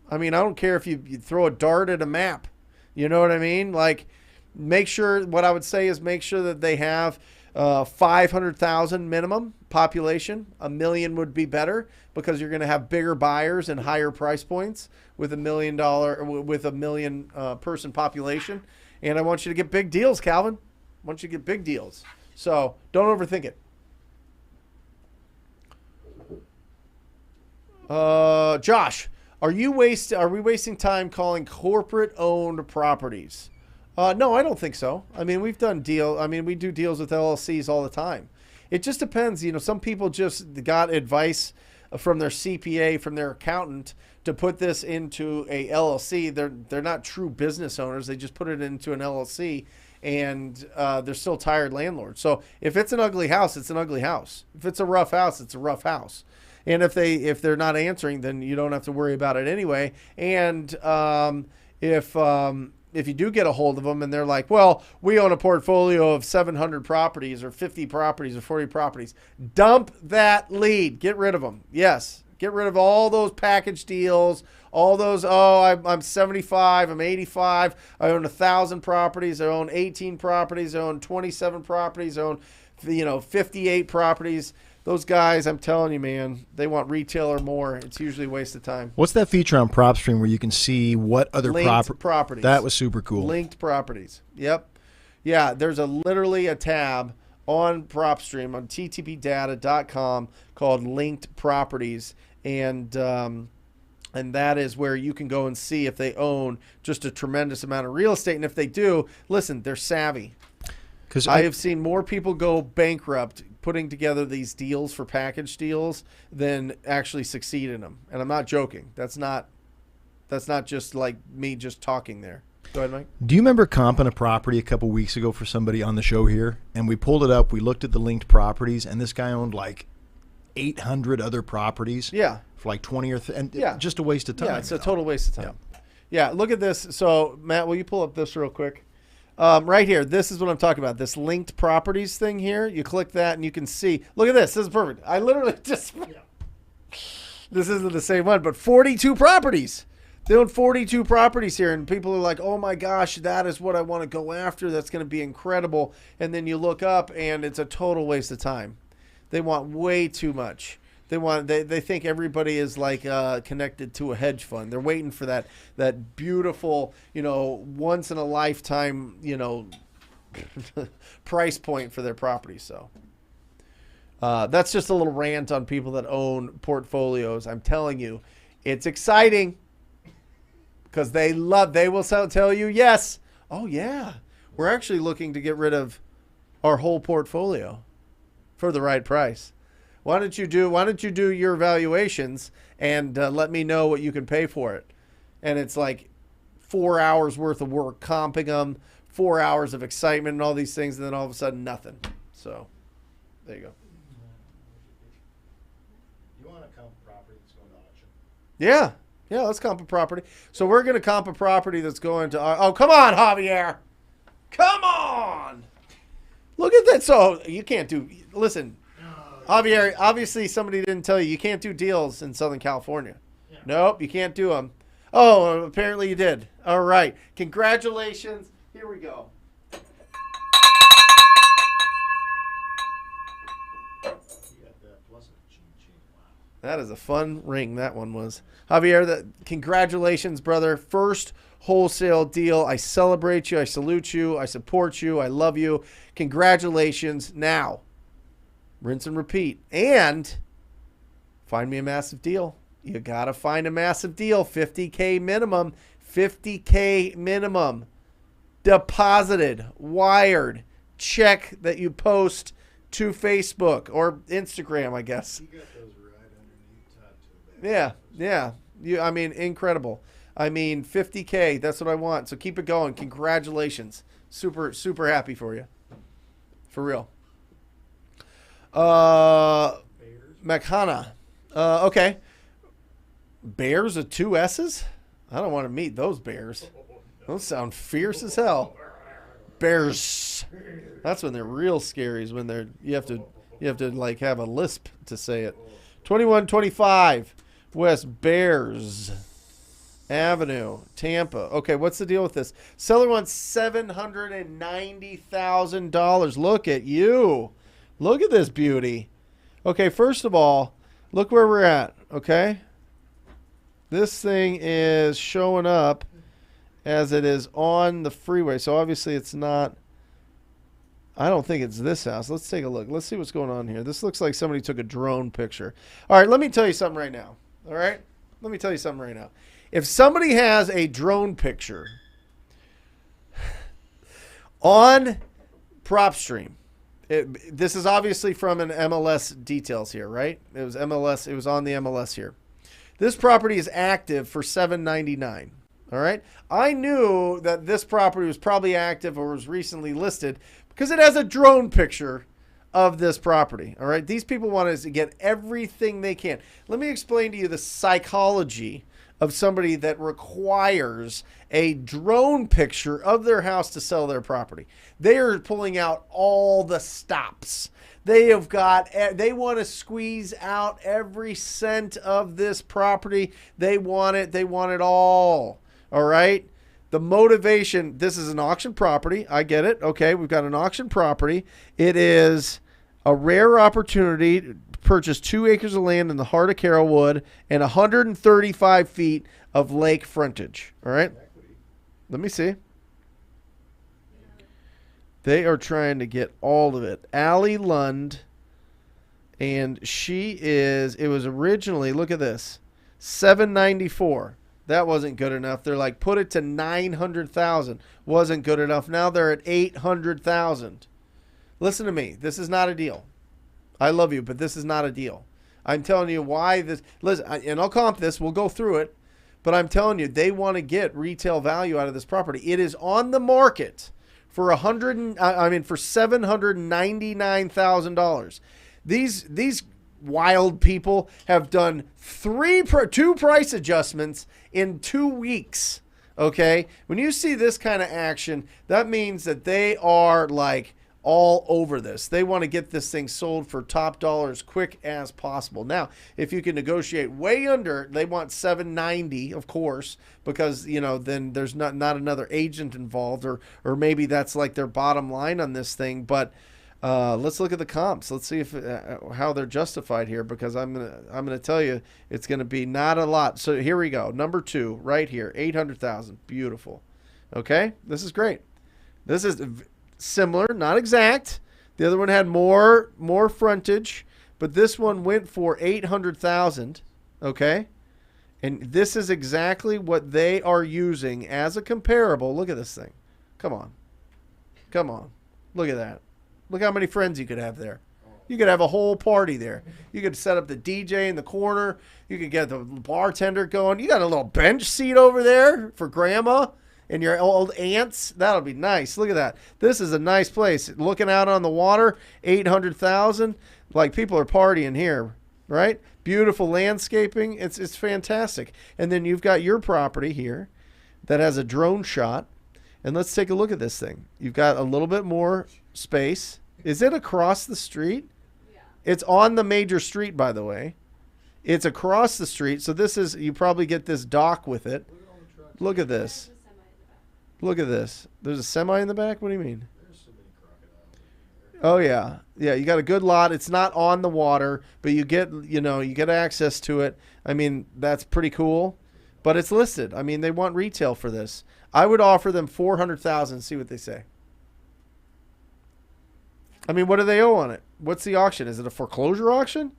I mean, I don't care if you throw a dart at a map. You know what I mean? Like, make sure. What I would say is make sure that they have 500,000 minimum population. 1 million would be better because you're going to have bigger buyers and higher price points with $1 million person population. And I want you to get big deals, Calvin. I want you to get big deals. So don't overthink it. Josh, are we wasting time calling corporate owned properties? No, I don't think so. I mean, we do deals with LLCs all the time. It just depends. You know, some people just got advice from their CPA, from their accountant, to put this into a LLC. They're not true business owners. They just put it into an LLC, and they're still tired landlords. So if it's an ugly house, it's an ugly house. If it's a rough house, it's a rough house. And if they're not answering, then you don't have to worry about it anyway. And if you do get a hold of them and they're like, well, we own a portfolio of 700 properties or 50 properties or 40 properties, dump that lead. Get rid of them. Yes. Get rid of all those package deals, all those, I'm 75, I'm 85, I own 1,000 properties, I own 18 properties, I own 27 properties, I own 58 properties. Those guys, I'm telling you, man, they want retail or more. It's usually a waste of time. What's that feature on PropStream where you can see what other properties? That was super cool. Linked properties. Yep. Yeah, there's literally a tab on PropStream on ttpdata.com called Linked Properties, and that is where you can go and see if they own just a tremendous amount of real estate. And if they do, listen, they're savvy. Because I have seen more people go bankrupt putting together these deals for package deals than actually succeed in them. And I'm not joking. That's not just like me just talking there. Go ahead, Mike. Do you remember comping a property a couple weeks ago for somebody on the show here? And we pulled it up. We looked at the linked properties, and this guy owned like 800 other properties. Yeah. For like 20 or just a waste of time. Yeah, it's a total waste of time. Yeah, look at this. So, Matt, will you pull up this real quick? Right here, this is what I'm talking about. This linked properties thing here. You click that and you can see. Look at this. This is perfect. I literally just... This isn't the same one, but 42 properties. They own 42 properties here, and people are like, oh my gosh, that is what I want to go after. That's going to be incredible. And then you look up, and it's a total waste of time. They want way too much. They think everybody is like connected to a hedge fund. They're waiting for that beautiful, once in a lifetime, price point for their property. So that's just a little rant on people that own portfolios. I'm telling you, it's exciting because they will tell you, yes, oh yeah, we're actually looking to get rid of our whole portfolio for the right price. Why don't you do your evaluations and let me know what you can pay for it? And it's like 4 hours worth of work comping them, 4 hours of excitement and all these things, and then all of a sudden nothing. So there you go. You want to comp a property that's going to auction? Yeah. Yeah, let's comp a property. So we're going to comp a property that's going to... oh, come on, Javier. Come on. Look at that. So you can't do... Listen, Javier, obviously somebody didn't tell you can't do deals in Southern California. Yeah. Nope, you can't do them. Oh, apparently you did. All right. Congratulations. Here we go. That is a fun ring, that one was. Javier, congratulations, brother. First wholesale deal. I celebrate you. I salute you. I support you. I love you. Congratulations. Now, rinse and repeat. And find me a massive deal. You got to find a massive deal. $50K minimum. $50K minimum. Deposited. Wired. Check that you post to Facebook or Instagram, I guess. You got those right underneath tattoo. Yeah. I mean, incredible. I mean, $50K. That's what I want. So keep it going. Congratulations. Super, super happy for you. For real. McHana. Okay. Bears with 2 S's? I don't want to meet those bears. Those sound fierce as hell. Bears. That's when they're real scary. Is when they're you have to like have a lisp to say it. 2125 West Bears Avenue, Tampa. Okay, what's the deal with this? Seller wants $790,000. Look at you. Look at this beauty. Okay, first of all, look where we're at. Okay, this thing is showing up as it is on the freeway. So obviously it's not. I don't think it's this house. Let's take a look. Let's see what's going on here. This looks like somebody took a drone picture. All right, let me tell you something right now. All right? Let me tell you something right now. If somebody has a drone picture on PropStream, this is obviously from an MLS details here, right? It was MLS. It was on the MLS here. This property is active for $799. All right? I knew that this property was probably active or was recently listed because it has a drone picture of this property. All right? These people want to get everything they can. Let me explain to you the psychology of somebody that requires a drone picture of their house to sell their property. They are pulling out all the stops. They want to squeeze out every cent of this property. They want it all. All right? The motivation, this is an auction property. I get it. Okay, we've got an auction property. It is a rare opportunity to purchase 2 acres of land in the heart of Carrollwood and 135 feet of lake frontage. All right? Let me see. They are trying to get all of it. Allie Lund, and it was originally, look at this, $794. That wasn't good enough. They're like, put it to $900,000. Wasn't good enough. Now they're at $800,000. Listen to me. This is not a deal. I love you, but this is not a deal. I'm telling you why this. Listen, and I'll comp this. We'll go through it. But I'm telling you, they want to get retail value out of this property. It is on the market for $799,000. These wild people have done 2 price adjustments in 2 weeks. Okay, when you see this kind of action, that means that they are like all over this. They want to get this thing sold for top dollar as quick as possible. Now, if you can negotiate way under, they want $790, of course, because then there's not another agent involved, or maybe that's like their bottom line on this thing. But let's look at the comps. Let's see if how they're justified here, because I'm gonna tell you it's gonna be not a lot. So here we go. Number 2 right here, 800,000. Beautiful. Okay, this is great. This is similar, not exact. The other one had more frontage, but this one went for 800,000. Okay, and this is exactly what they are using as a comparable. Look at this thing. Come on. Look at that. Look how many friends you could have there. You could have a whole party there. You could set up the DJ in the corner. You could get the bartender going. You got a little bench seat over there for grandma and your old aunts. That'll be nice. Look at that. This is a nice place. Looking out on the water, 800,000. Like, people are partying here, right? Beautiful landscaping. It's fantastic. And then you've got your property here that has a drone shot. And let's take a look at this thing. You've got a little bit more space. Is it across the street? Yeah. It's on the major street, by the way. It's across the street. So this is, you probably get this dock with it. Look at this. Look at this. There's a semi in the back? What do you mean? Oh, yeah. Yeah, you got a good lot. It's not on the water, but you get access to it. I mean, that's pretty cool. But it's listed. I mean, they want retail for this. I would offer them $400,000. See what they say. I mean, what do they owe on it? What's the auction? Is it a foreclosure auction?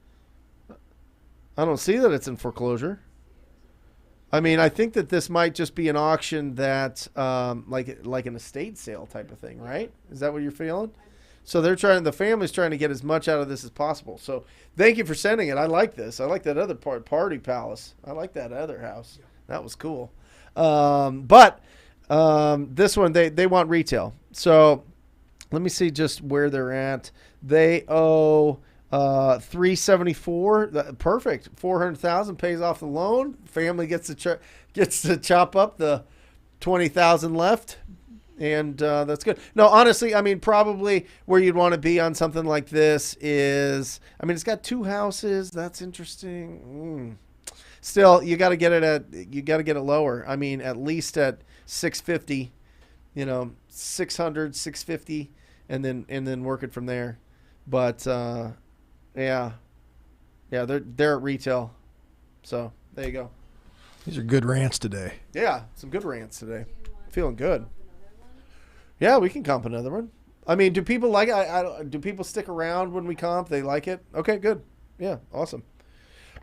I don't see that it's in foreclosure. I mean, I think that this might just be an auction that, like an estate sale type of thing, right? Is that what you're feeling? So the family's trying to get as much out of this as possible. So thank you for sending it. I like this. I like that other Party Palace. I like that other house. That was cool. But this one, they want retail. So let me see just where they're at. They owe $374. Perfect. $400,000 pays off the loan. Family gets to chop up the $20,000 left. And that's good. No, honestly, I mean, probably where you'd want to be on something like this is, I mean, it's got 2 houses. That's interesting. Still, you got to get it lower. I mean, at least at 650, 600, 650, and then work it from there. But yeah, they're at retail. So there you go. These are good rants today. Yeah, some good rants today. Feeling good. Yeah, we can comp another one. I mean, do people like it? Do people stick around when we comp? They like it? Okay, good. Yeah, awesome.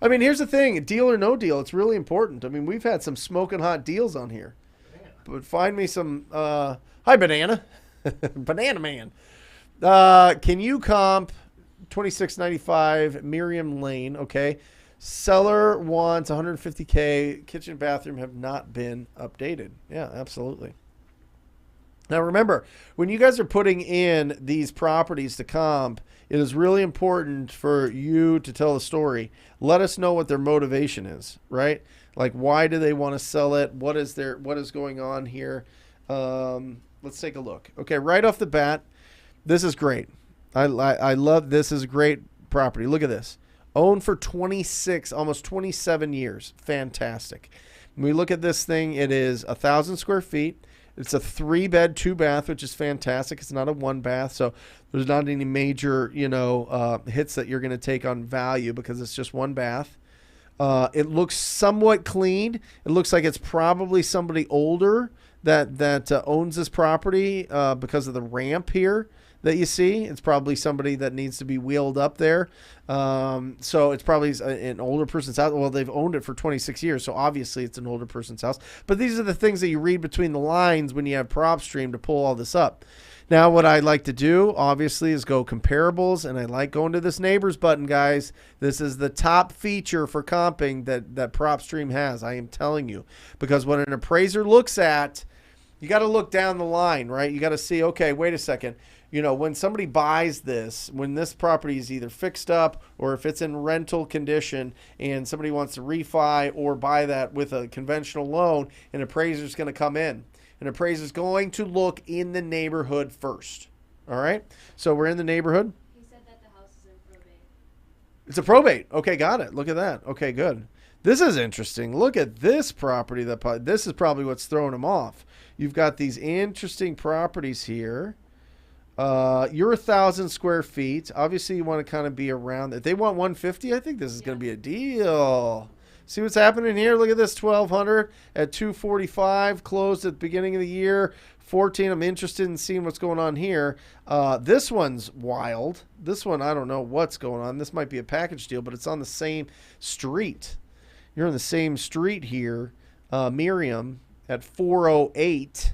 I mean, here's the thing. Deal or no deal, it's really important. I mean, we've had some smoking hot deals on here. But find me some... hi, Banana. Banana Man. Can you comp 2695 Miriam Lane? Okay. Seller wants 150K. Kitchen, bathroom have not been updated. Yeah, absolutely. Now, remember, when you guys are putting in these properties to comp, it is really important for you to tell the story. Let us know what their motivation is, right? Like, why do they want to sell it? What is going on here? Let's take a look. Okay, right off the bat, this is great. I love this. Is a great property. Look at this. Owned for 26, almost 27 years. Fantastic. When we look at this thing, it is 1,000 square feet. It's a 3-bed, 2-bath, which is fantastic. It's not a 1-bath, so there's not any major, hits that you're going to take on value because it's just 1 bath. It looks somewhat clean. It looks like it's probably somebody older that owns this property because of the ramp here that you see. It's probably somebody that needs to be wheeled up there. So it's probably an older person's house. Well, they've owned it for 26 years, so obviously it's an older person's house. But these are the things that you read between the lines when you have PropStream to pull all this up. Now, what I like to do, obviously, is go comparables, and I like going to this neighbors button, guys. This is the top feature for comping that PropStream has, I am telling you. Because when an appraiser looks at, you got to look down the line, right? You got to see, okay, wait a second. When somebody buys this, when this property is either fixed up or if it's in rental condition and somebody wants to refi or buy that with a conventional loan, an appraiser is going to come in. An appraiser is going to look in the neighborhood first. All right? So we're in the neighborhood. He said that the house is in probate. It's a probate. Okay, got it. Look at that. Okay, good. This is interesting. Look at this property. This is probably what's throwing them off. You've got these interesting properties here. You're 1,000 square feet. Obviously, you want to kind of be around that. They want 150. I think this is going to be a deal. See what's happening here? Look at this 1,200 at 245. Closed at the beginning of the year. 14. I'm interested in seeing what's going on here. This one's wild. This one, I don't know what's going on. This might be a package deal, but it's on the same street. You're on the same street here. Miriam at 408.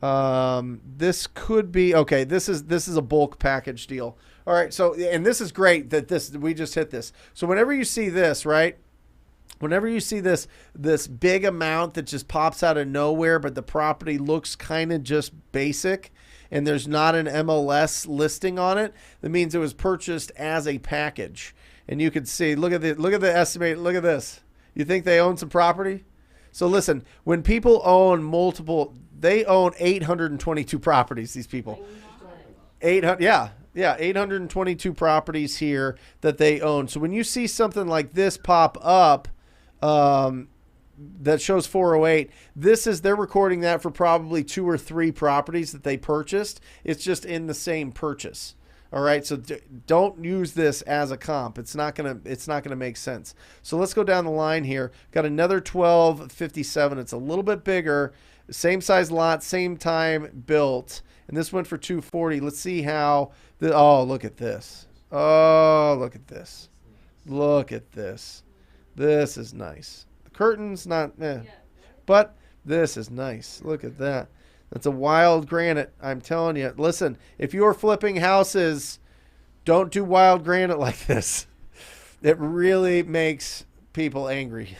This could be okay. This is a bulk package deal. All right. So, and this is great that we just hit this. So whenever you see this, right? Whenever you see this big amount that just pops out of nowhere, but the property looks kind of just basic, and there's not an MLS listing on it, that means it was purchased as a package. And you can see, look at the estimate. Look at this. You think they own some property? So listen, when people own multiple, they own 822 properties. These people, 800, yeah, 822 properties here that they own. So when you see something like this pop up, that shows 408, they're recording that for probably 2 or 3 properties that they purchased. It's just in the same purchase. All right, so don't use this as a comp. It's not gonna make sense. So let's go down the line here. Got another 1257. It's a little bit bigger, same size lot, same time built, and this went for 240. Let's see how. Oh, look at this. Oh, look at this. Look at this. This is nice. The curtains not, but this is nice. Look at that. That's a wild granite. I'm telling you. Listen, if you're flipping houses, don't do wild granite like this. It really makes people angry.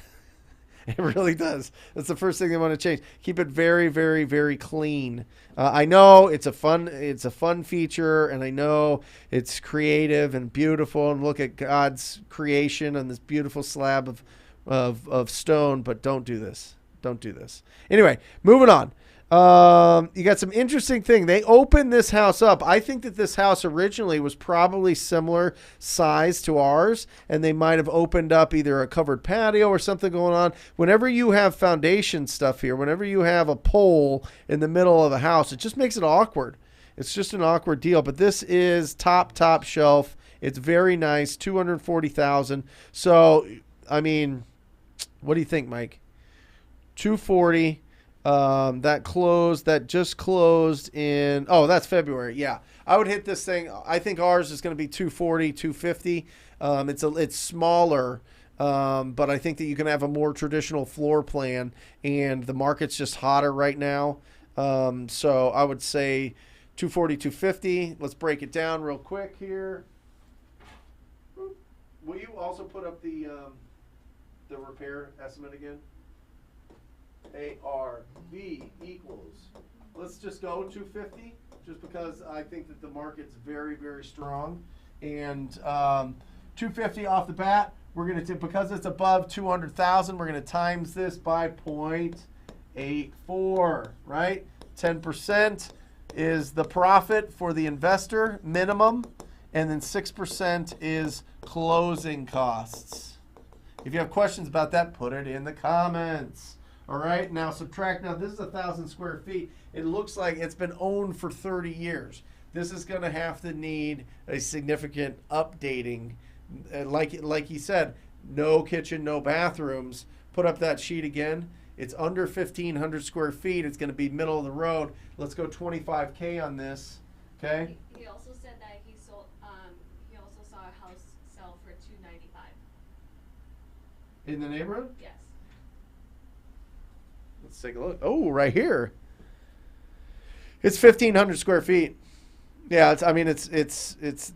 It really does. That's the first thing they want to change. Keep it very, very, very clean. I know it's a fun feature, and I know it's creative and beautiful. And look at God's creation on this beautiful slab of stone. But don't do this. Don't do this. Anyway, moving on. You got some interesting thing. They opened this house up. I think that this house originally was probably similar size to ours, and they might have opened up either a covered patio or something going on. Whenever you have foundation stuff here, whenever you have a pole in the middle of a house, it just makes it awkward. It's just an awkward deal. But this is top shelf. It's very nice. 240,000. So, I mean, what do you think, Mike? 240. That just closed in, that's February. Yeah. I would hit this thing. I think ours is going to be 240, 250. It's smaller. But I think that you can have a more traditional floor plan, and the market's just hotter right now. So I would say 240, 250. Let's break it down real quick here. Will you also put up the repair estimate again? ARV equals, let's just go 250, just because I think that the market's very, very strong. And 250 off the bat, we're going to, because it's above 200,000, we're going to times this by 0.84, right? 10% is the profit for the investor, minimum, and then 6% is closing costs. If you have questions about that, put it in the comments. All right, now subtract. Now this is 1,000 square feet. It looks like it's been owned for 30 years. This is going to have to need a significant updating. Like he said, no kitchen, no bathrooms. Put up that sheet again. It's under 1,500 square feet. It's going to be middle of the road. Let's go 25K on this. Okay. He also said that he sold. He also saw a house sell for $295. In the neighborhood? Yes. Let's take a look. Oh, right here. It's 1,500 square feet. Yeah, it's.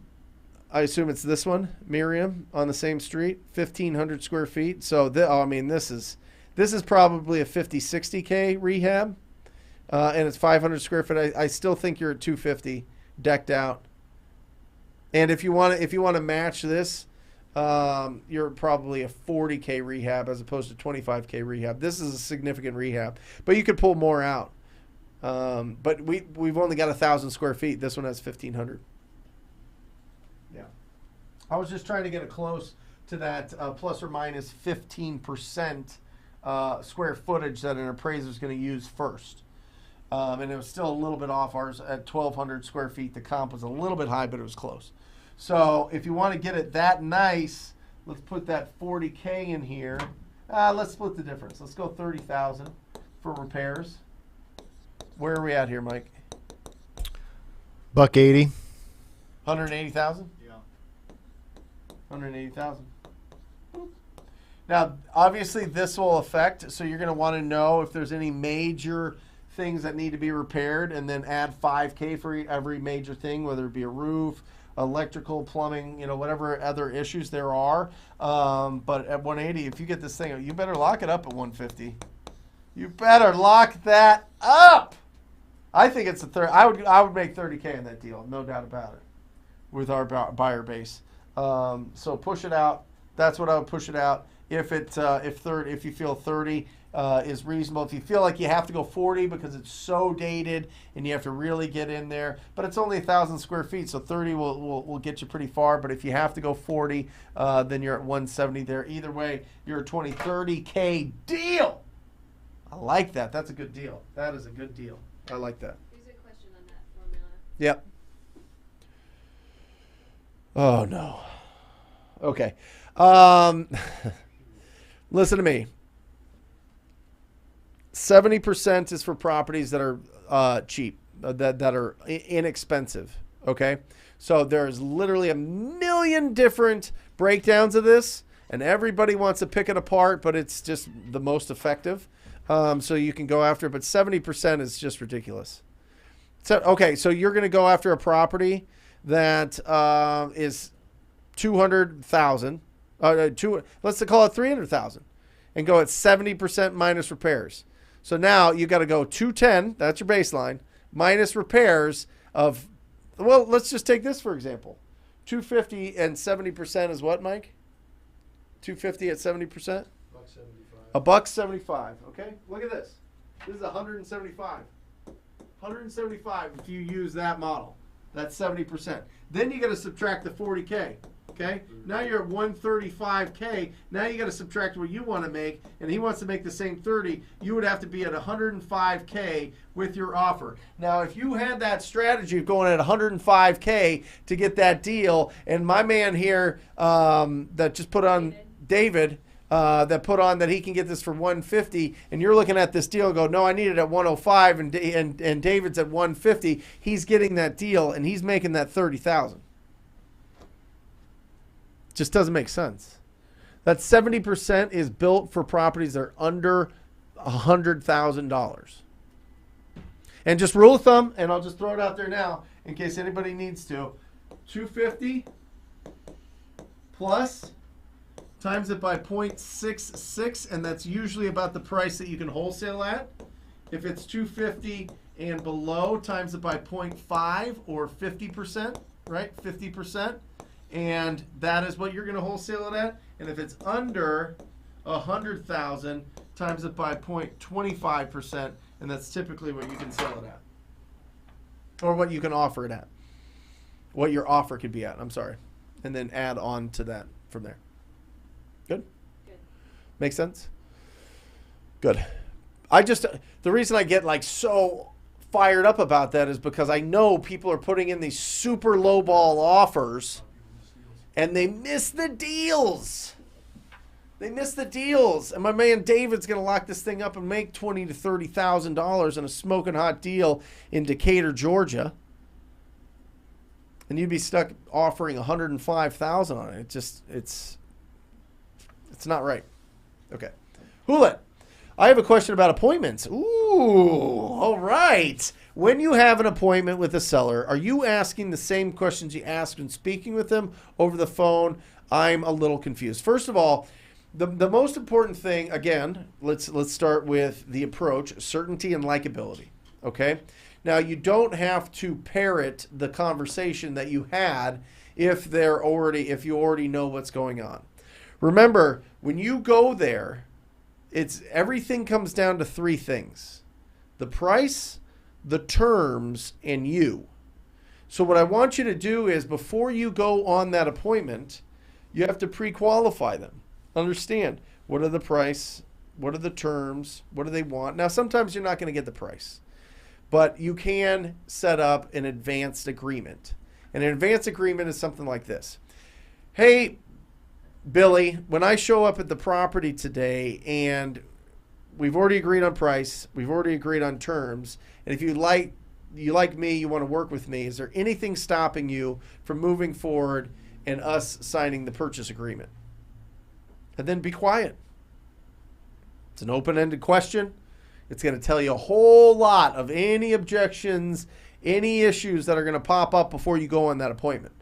I assume it's this one, Miriam, on the same street, 1,500 square feet. So, this is probably a 50, 60K rehab, and it's 500 square feet. I still think you're at 250 decked out. And if you want to match this, you're probably a 40K rehab as opposed to 25K rehab. This is a significant rehab, but you could pull more out. But we've only got 1,000 square feet. This one has 1,500. Yeah, I was just trying to get it close to that plus or minus 15% square footage that an appraiser is going to use first. And it was still a little bit off. Ours at 1,200 square feet. The comp was a little bit high, but it was close. So if you want to get it that nice, let's put that 40K in here. Let's split the difference. Let's go 30,000 for repairs. Where are we at here, Mike? $180. 180,000? Yeah. 180,000. Now, obviously, this will affect, so you're going to want to know if there's any major things that need to be repaired, and then add $5K for every major thing, whether it be a roof, electrical, plumbing, whatever other issues there are. But at 180, if you get this thing, you better lock it up at 150. You better lock that up. I think it's a third. I would make 30K in that deal, no doubt about it, with our buyer base. So push it out. That's what I would push it out. If you feel 30 is reasonable, if you feel like you have to go 40 because it's so dated and you have to really get in there, but it's only 1,000 square feet, so 30 will get you pretty far. But if you have to go 40, then you're at 170 there. Either way, you're a 30K deal. I like that. That's a good deal. That is a good deal. I like that. Here's a question on that formula. Yep. Oh, no. Okay. Listen to me. 70% is for properties that are cheap, that are inexpensive. Okay? So there's literally a million different breakdowns of this, and everybody wants to pick it apart, but it's just the most effective. So you can go after it, but 70% is just ridiculous. So, okay, so you're going to go after a property that is 200,000, let's call it 300,000, and go at 70% minus repairs. So now you got to go 210, that's your baseline, minus repairs of, well, let's just take this for example. 250 and 70% is what, Mike? 250 at 70%? $175. Okay, look at this. This is 175. 175 if you use that model. That's 70%. Then you got to subtract the 40K. Okay, now you're at 135K. Now you got to subtract what you want to make, and he wants to make the same 30. You would have to be at 105K with your offer. Now, if you had that strategy of going at 105K to get that deal, and my man here that just put on David. That put on that he can get this for 150, and you're looking at this deal and go, no, I need it at 105, and David's at 150. He's getting that deal, and he's making that 30,000. Just doesn't make sense. That 70% is built for properties that are under $100,000. And just rule of thumb, and I'll just throw it out there now in case anybody needs to. 250 plus times it by 0.66, and that's usually about the price that you can wholesale at. If it's 250 and below, times it by 0.5 or 50%, right? 50%. And that is what you're going to wholesale it at. And if it's under 100,000, times it by 0.25%, and that's typically what you can sell it at. Or what you can offer it at. What your offer could be at, I'm sorry. And then add on to that from there. Good? Good. Make sense? Good. The reason I get like so fired up about that is because I know people are putting in these super low ball offers and they miss the deals. They miss the deals. And my man David's going to lock this thing up and make $20,000 to $30,000 in a smoking hot deal in Decatur, Georgia. And you'd be stuck offering $105,000 on it. It's not right. Okay. Hula, I have a question about appointments. Ooh, all right. When you have an appointment with a seller, are you asking the same questions you ask when speaking with them over the phone? I'm a little confused. First of all, the most important thing, again, let's start with the approach, certainty and likability. Okay? Now, you don't have to parrot the conversation that you had if you already know what's going on. Remember, when you go there, everything comes down to three things: the price, the terms, and you. So what I want you to do is, before you go on that appointment, you have to pre-qualify them. Understand, what are the price, what are the terms, what do they want? Now, sometimes you're not going to get the price, but you can set up an advanced agreement. And an advanced agreement is something like this. Hey, Billy, when I show up at the property today and we've already agreed on price, we've already agreed on terms, and if you like me, you want to work with me, is there anything stopping you from moving forward and us signing the purchase agreement? And then be quiet. It's an open-ended question. It's going to tell you a whole lot of any objections, any issues that are going to pop up before you go on that appointment.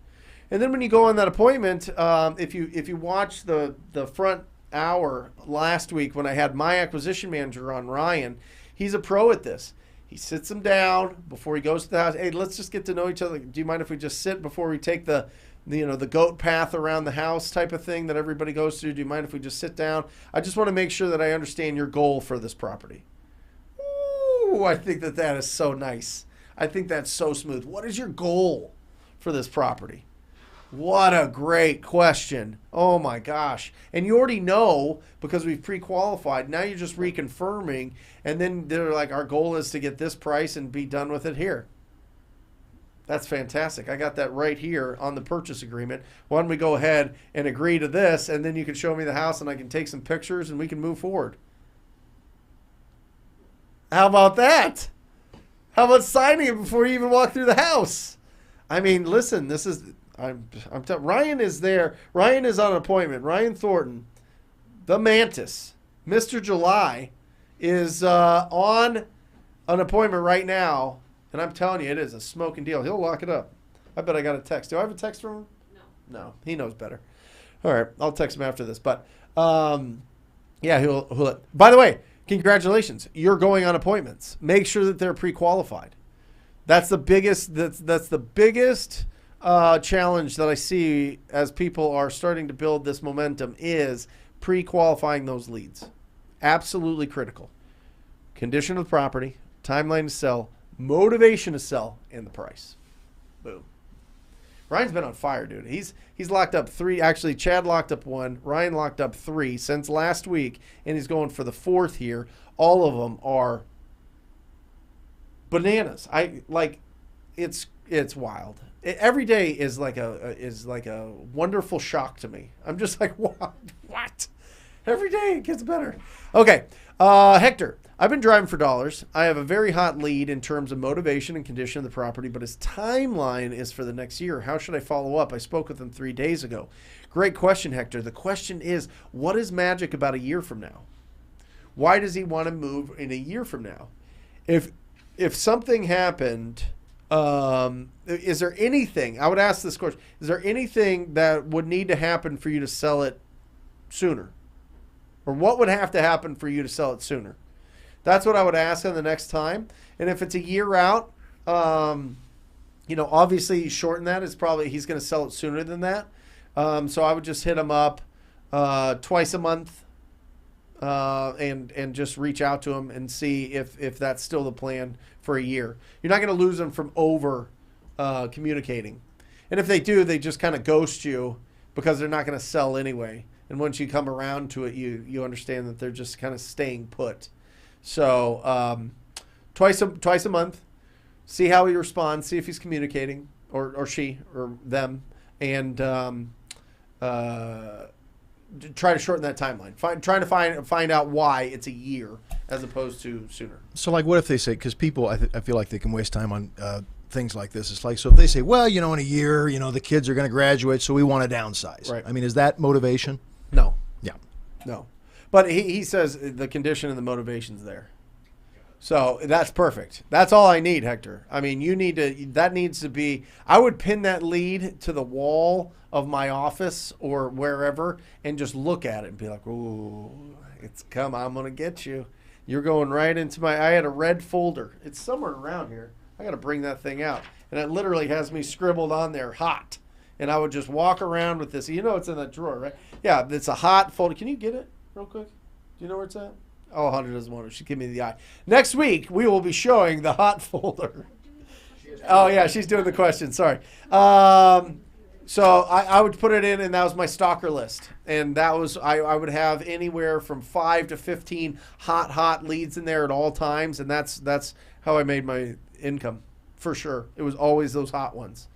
And then when you go on that appointment, if you watch the front hour last week when I had my acquisition manager on, Ryan, he's a pro at this. He sits them down before he goes to the house. Hey, let's just get to know each other. Do you mind if we just sit before we take the goat path around the house type of thing that everybody goes through? Do you mind if we just sit down? I just want to make sure that I understand your goal for this property. Ooh, I think that is so nice. I think that's so smooth. What is your goal for this property? What a great question. Oh my gosh. And you already know because we've pre-qualified. Now you're just reconfirming. And then they're like, our goal is to get this price and be done with it here. That's fantastic. I got that right here on the purchase agreement. Why don't we go ahead and agree to this, and then you can show me the house and I can take some pictures and we can move forward. How about that? How about signing it before you even walk through the house? I mean, listen, this is... Ryan is there. Ryan is on an appointment. Ryan Thornton, the Mantis, Mr. July, is on an appointment right now, and I'm telling you, it is a smoking deal. He'll lock it up. I bet I got a text. Do I have a text from him? No, he knows better. All right, I'll text him after this. But yeah, he'll. By the way, congratulations. You're going on appointments. Make sure that they're pre-qualified. That's the biggest. That's the biggest challenge that I see as people are starting to build this momentum is pre-qualifying those leads. Absolutely critical. Condition of the property, timeline to sell, motivation to sell, and the price. Boom. Ryan's been on fire, dude. He's locked up 3. Actually, Chad locked up 1. Ryan locked up 3 since last week, and he's going for the 4th here. All of them are bananas. It's wild. Every day is like a wonderful shock to me. I'm just like, what? Every day it gets better. Okay, Hector, I've been driving for dollars. I have a very hot lead in terms of motivation and condition of the property, but his timeline is for the next year. How should I follow up? I spoke with him 3 days ago. Great question, Hector. The question is, what is magic about a year from now? Why does he want to move in a year from now? If something happened... is there anything, I would ask this question, is there anything that would need to happen for you to sell it sooner? Or what would have to happen for you to sell it sooner? That's what I would ask him the next time. And if it's a year out, obviously shorten that. It's probably, he's going to sell it sooner than that. So I would just hit him up twice a month and just reach out to him and see if that's still the plan for a year. You're not going to lose them from over communicating. And if they do, they just kind of ghost you because they're not going to sell anyway. And once you come around to it, you understand that they're just kind of staying put. So twice a month, see how he responds, see if he's communicating or she or them, and try to shorten that timeline. Trying to find out why it's a year as opposed to sooner. So, like, what if they say, because people, I feel like they can waste time on things like this. It's like, so if they say, well, in a year, the kids are going to graduate, so we want to downsize. Right. I mean, is that motivation? No. Yeah. No. But he says the condition and the motivation's there. So that's perfect. That's all I need, Hector. I mean, that needs to be, I would pin that lead to the wall of my office or wherever and just look at it and be like, ooh, I'm going to get you. You're going right into I had a red folder. It's somewhere around here. I got to bring that thing out. And it literally has me scribbled on there, hot. And I would just walk around with this. It's in that drawer, right? Yeah, it's a hot folder. Can you get it real quick? Do you know where it's at? Oh, Hunter doesn't want it. She give me the eye. Next week, we will be showing the hot folder. Oh, yeah, she's doing the question. Sorry. So I would put it in, and that was my stalker list. And that was I would have anywhere from 5 to 15 hot leads in there at all times. And that's how I made my income, for sure. It was always those hot ones.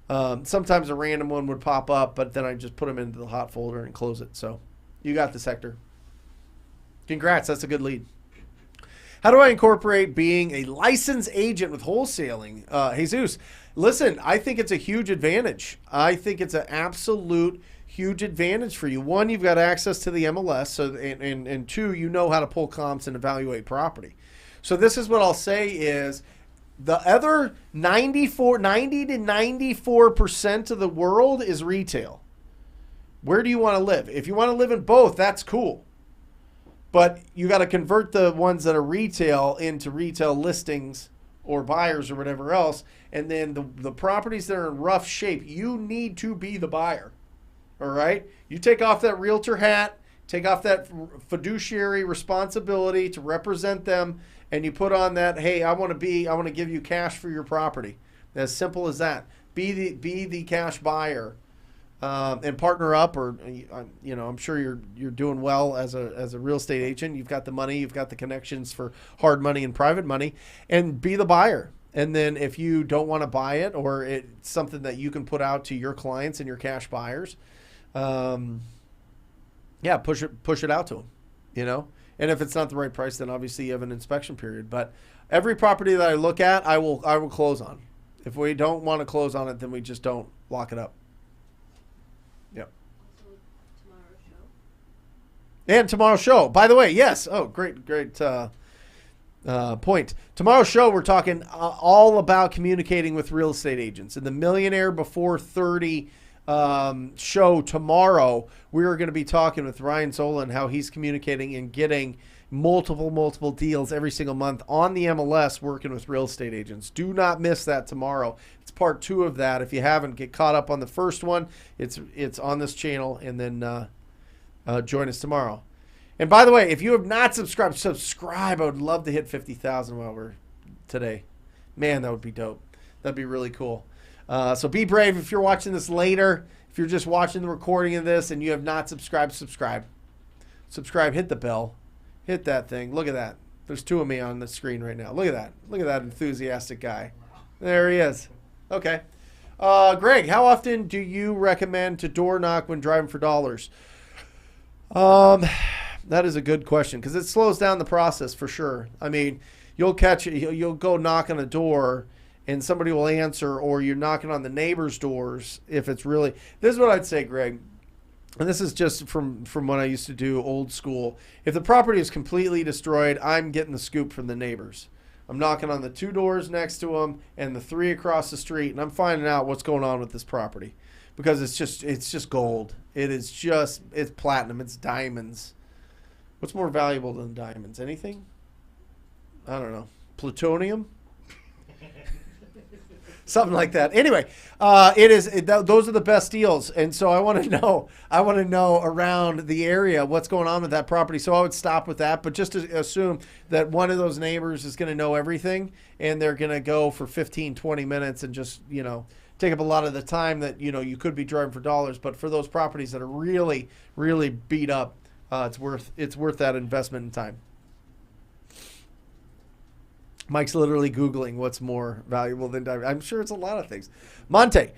Sometimes a random one would pop up, but then I just put them into the hot folder and close it. So you got this, Hector. Congrats. That's a good lead. How do I incorporate being a licensed agent with wholesaling? Jesus, listen, I think it's a huge advantage. I think it's an absolute huge advantage for you. One, you've got access to the MLS, so and two, you know how to pull comps and evaluate property. So this is what I'll say is the other 90 to 94% of the world is retail. Where do you want to live? If you want to live in both, that's cool. But you got to convert the ones that are retail into retail listings or buyers or whatever else. And then the properties that are in rough shape, you need to be the buyer. All right? You take off that realtor hat, take off that fiduciary responsibility to represent them, and you put on that, hey, I want to give you cash for your property. As simple as that. Be the cash buyer. And partner up, or I'm sure you're doing well as a real estate agent. You've got the money, you've got the connections for hard money and private money, and be the buyer. And then if you don't want to buy it, or it's something that you can put out to your clients and your cash buyers, push it out to them. And if it's not the right price, then obviously you have an inspection period. But every property that I look at, I will close on. If we don't want to close on it, then we just don't lock it up. Yep. Also, tomorrow's show. And tomorrow's show. By the way, yes. Oh, great point. Tomorrow's show, we're talking all about communicating with real estate agents. In the Millionaire Before 30 show tomorrow, we're going to be talking with Ryan Zola, how he's communicating and getting multiple deals every single month on the MLS working with real estate agents. Do not miss that tomorrow. It's part 2 of that. If you haven't, get caught up on the first one. It's on this channel, and then join us tomorrow. And by the way, if you have not subscribe. I would love to hit 50,000 while we're today. Man, that would be dope. That'd be really cool. So be brave. If you're watching this later, if you're just watching the recording of this and you have not subscribed, subscribe. Hit the bell. Hit that thing. Look at that. There's 2 of me on the screen right now. Look at that. Look at that enthusiastic guy. There he is. Okay. Greg, how often do you recommend to door knock when driving for dollars? That is a good question, because it slows down the process for sure. I mean, you'll go knock on a door and somebody will answer, or you're knocking on the neighbor's doors if it's really. This is what I'd say, Greg. And this is just from when I used to do old school. If the property is completely destroyed, I'm getting the scoop from the neighbors. I'm knocking on the 2 doors next to them and the 3 across the street, and I'm finding out what's going on with this property, because it's just gold. It's platinum. It's diamonds. What's more valuable than diamonds? Anything? I don't know. Plutonium? Something like that. Anyway, those are the best deals, and so I want to know around the area what's going on with that property. So I would stop with that, but just to assume that one of those neighbors is going to know everything, and they're going to go for 15, 20 minutes and just take up a lot of the time that you could be driving for dollars. But for those properties that are really, really beat up, it's worth that investment in time. Mike's literally Googling what's more valuable than diamond. I'm sure it's a lot of things. Monte,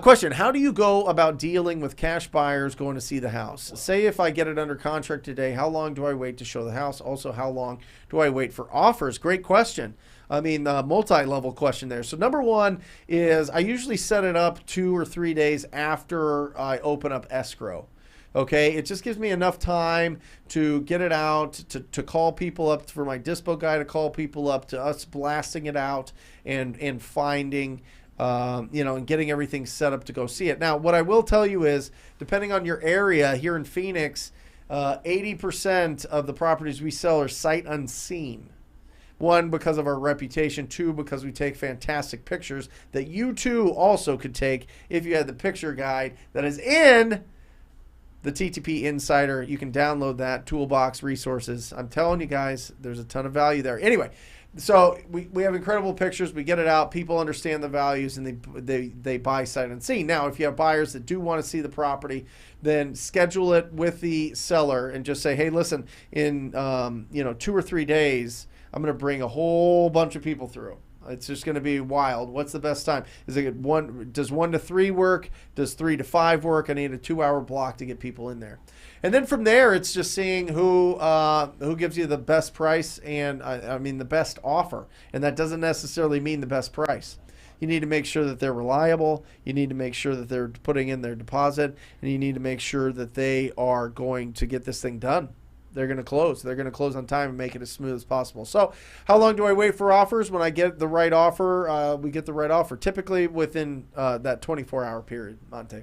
question. How do you go about dealing with cash buyers going to see the house? Say if I get it under contract today, how long do I wait to show the house? Also, how long do I wait for offers? Great question. I mean, multi-level question there. So number one is I usually set it up 2 or 3 days after I open up escrow. Okay, it just gives me enough time to get it out, to call people up, for my dispo guy to call people up, to us blasting it out and finding, and getting everything set up to go see it. Now, what I will tell you is, depending on your area here in Phoenix, 80% of the properties we sell are sight unseen. 1, because of our reputation. 2, because we take fantastic pictures that you too also could take if you had the picture guide that is in the TTP Insider. You can download that toolbox resources. I'm telling you guys, there's a ton of value there. Anyway, so we have incredible pictures. We get it out. People understand the values, and they buy sight unseen. Now, if you have buyers that do want to see the property, then schedule it with the seller and just say, hey, listen, in 2 or 3 days, I'm going to bring a whole bunch of people through. It's just going to be wild. What's the best time? Does 1 to 3 work? Does 3 to 5 work? I need a 2-hour block to get people in there. And then from there, it's just seeing who gives you the best price and the best offer. And that doesn't necessarily mean the best price. You need to make sure that they're reliable. You need to make sure that they're putting in their deposit, and you need to make sure that they are going to get this thing done. They're going to close. They're going to close on time and make it as smooth as possible. So how long do I wait for offers? When I get the right offer, we get the right offer, typically within that 24-hour period, Monte.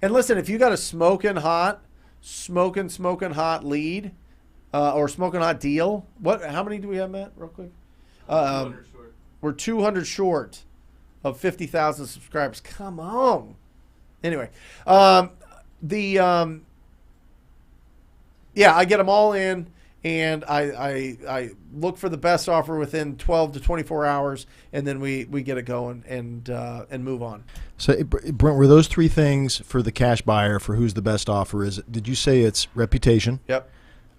And listen, if you got a smoking hot lead or smoking hot deal, how many do we have, Matt, real quick? 200 short. We're 200 short of 50,000 subscribers. Come on. Anyway, yeah, I get them all in, and I look for the best offer within 12 to 24 hours, and then we get it going and move on. So, Brent, were those three things for the cash buyer for who's the best offer? Did you say it's reputation? Yep.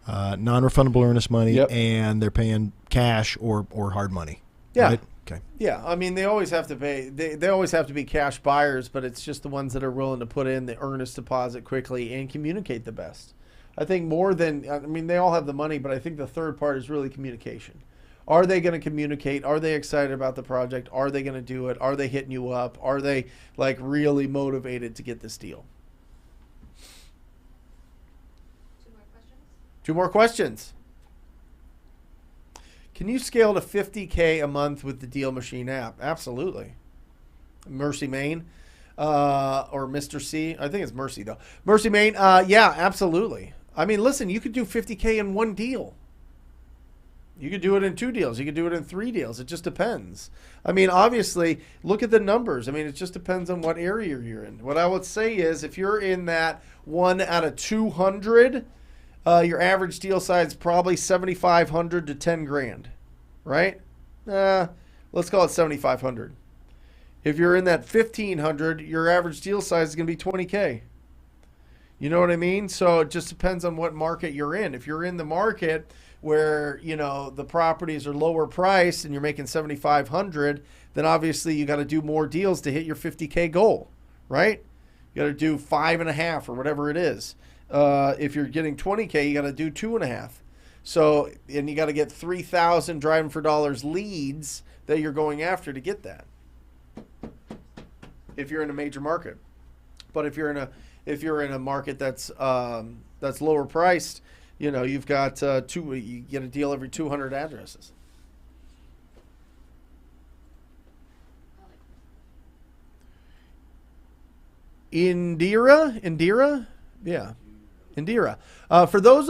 Non-refundable earnest money, yep, and they're paying cash or hard money? Yeah. Right? Okay. Yeah, I mean, they always have to pay. They always have to be cash buyers, but it's just the ones that are willing to put in the earnest deposit quickly and communicate the best. I think more than, I mean, they all have the money, but I think the third part is really communication. Are they going to communicate? Are they excited about the project? Are they going to do it? Are they hitting you up? Are they like really motivated to get this deal? 2 more questions. 2 more questions. Can you scale to $50K a month with the Deal Machine app? Absolutely. Mercy Maine. Or Mr. C. I think it's Mercy, though. Mercy Maine. Yeah, absolutely. I mean, listen, you could do $50K in 1 deal. You could do it in 2 deals. You could do it in 3 deals. It just depends. I mean, obviously, look at the numbers. I mean, it just depends on what area you're in. What I would say is if you're in that 1 out of 200, your average deal size is probably $7,500 to $10,000, right? Let's call it $7,500. If you're in that 1,500, your average deal size is going to be $20K. You know what I mean? So it just depends on what market you're in. If you're in the market where, you know, the properties are lower priced and you're making $7,500, then obviously you got to do more deals to hit your 50K goal, right? You got to do 5.5 or whatever it is. If you're getting 20K, you got to do 2.5. So, and you got to get 3,000 driving for dollars leads that you're going after to get that. If you're in a major market, but if you're in a market that's lower priced, you know, you've got you get a deal every 200 addresses. Indira, yeah, Indira. For those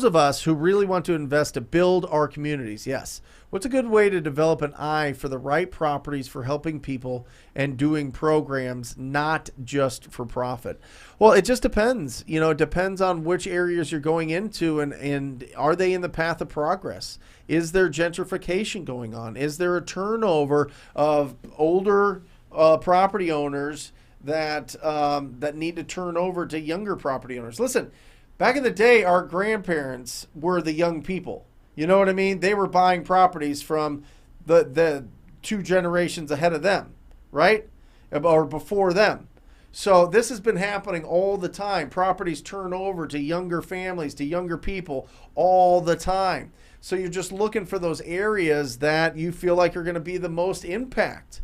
of us who really want to invest to build our communities, yes. What's a good way to develop an eye for the right properties for helping people and doing programs, not just for profit? Well, it just depends. You know, it depends on which areas you're going into and are they in the path of progress? Is there gentrification going on? Is there a turnover of older property owners that need to turn over to younger property owners? Listen, back in the day, our grandparents were the young people. You know what I mean? They were buying properties from the 2 generations ahead of them, right? Or before them. So this has been happening all the time. Properties turn over to younger families, to younger people all the time. So you're just looking for those areas that you feel like are going to be the most impact.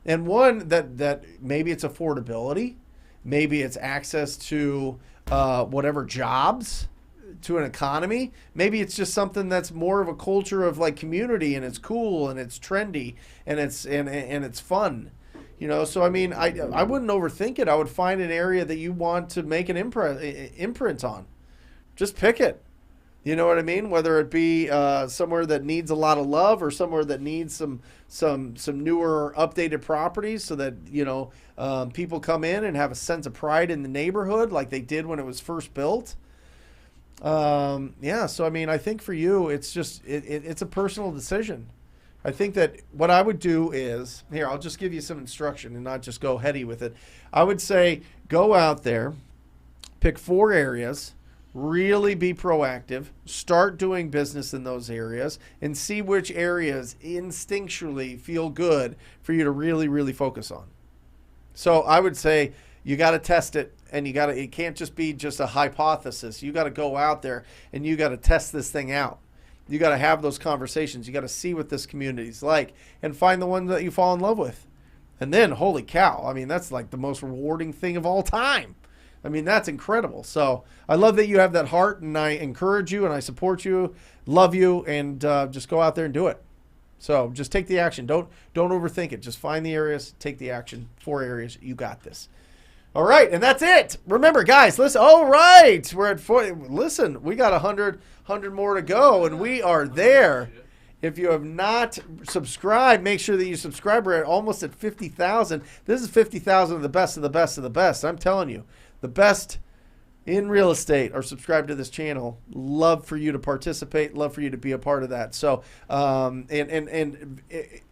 And one that maybe it's affordability, maybe it's access to whatever jobs, to an economy. Maybe it's just something that's more of a culture of like community, and it's cool and it's trendy and it's fun. You know, so I mean, I wouldn't overthink it. I would find an area that you want to make an imprint on. Just pick it. You know what I mean? Whether it be somewhere that needs a lot of love or somewhere that needs some newer, updated properties, so that, you know, people come in and have a sense of pride in the neighborhood like they did when it was first built. Yeah, so I mean, I think for you, it's just it's a personal decision. I think that what I would do is, here, I'll just give you some instruction and not just go heady with it. I would say go out there, pick 4 areas, really be proactive, start doing business in those areas, and see which areas instinctually feel good for you to really, really focus on. So I would say you got to test it, and it can't just be just a hypothesis. You got to go out there and you got to test this thing out. You got to have those conversations. You got to see what this community's like and find the one that you fall in love with. And then, holy cow, I mean, that's like the most rewarding thing of all time. I mean, that's incredible. So I love that you have that heart, and I encourage you and I support you, love you, and just go out there and do it. So just take the action. Don't overthink it. Just find the areas, take the action. 4 areas. You got this. All right, and that's it. Remember, guys, listen. All right, we're at 40. Listen, we got 100 more to go, and we are there. If you have not subscribed, make sure that you subscribe. We're almost at 50,000. This is 50,000 of the best of the best of the best. I'm telling you, the best in real estate are subscribed to this channel. Love for you to participate. Love for you to be a part of that. So, and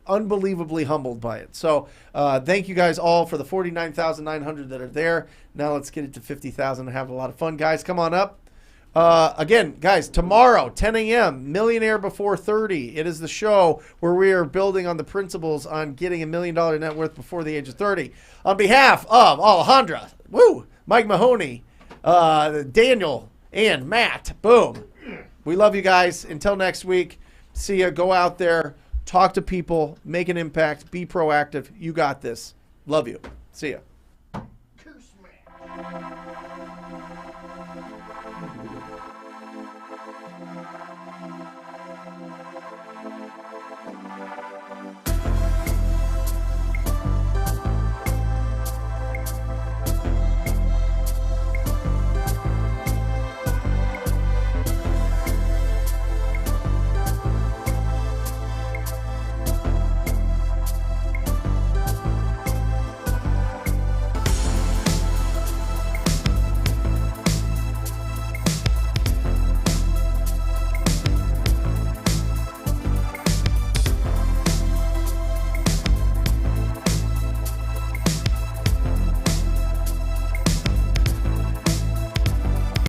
unbelievably humbled by it. So, thank you guys all for the 49,900 that are there. Now let's get it to 50,000 and have a lot of fun, guys. Come on up. Again, guys, tomorrow, 10 a.m., Millionaire Before 30. It is the show where we are building on the principles on getting $1 million net worth before the age of 30. On behalf of Alejandra, Mike Mahoney, Daniel, and Matt, boom. We love you guys. Until next week, see ya. Go out there, talk to people, make an impact, be proactive. You got this. Love you. See ya. Curse man.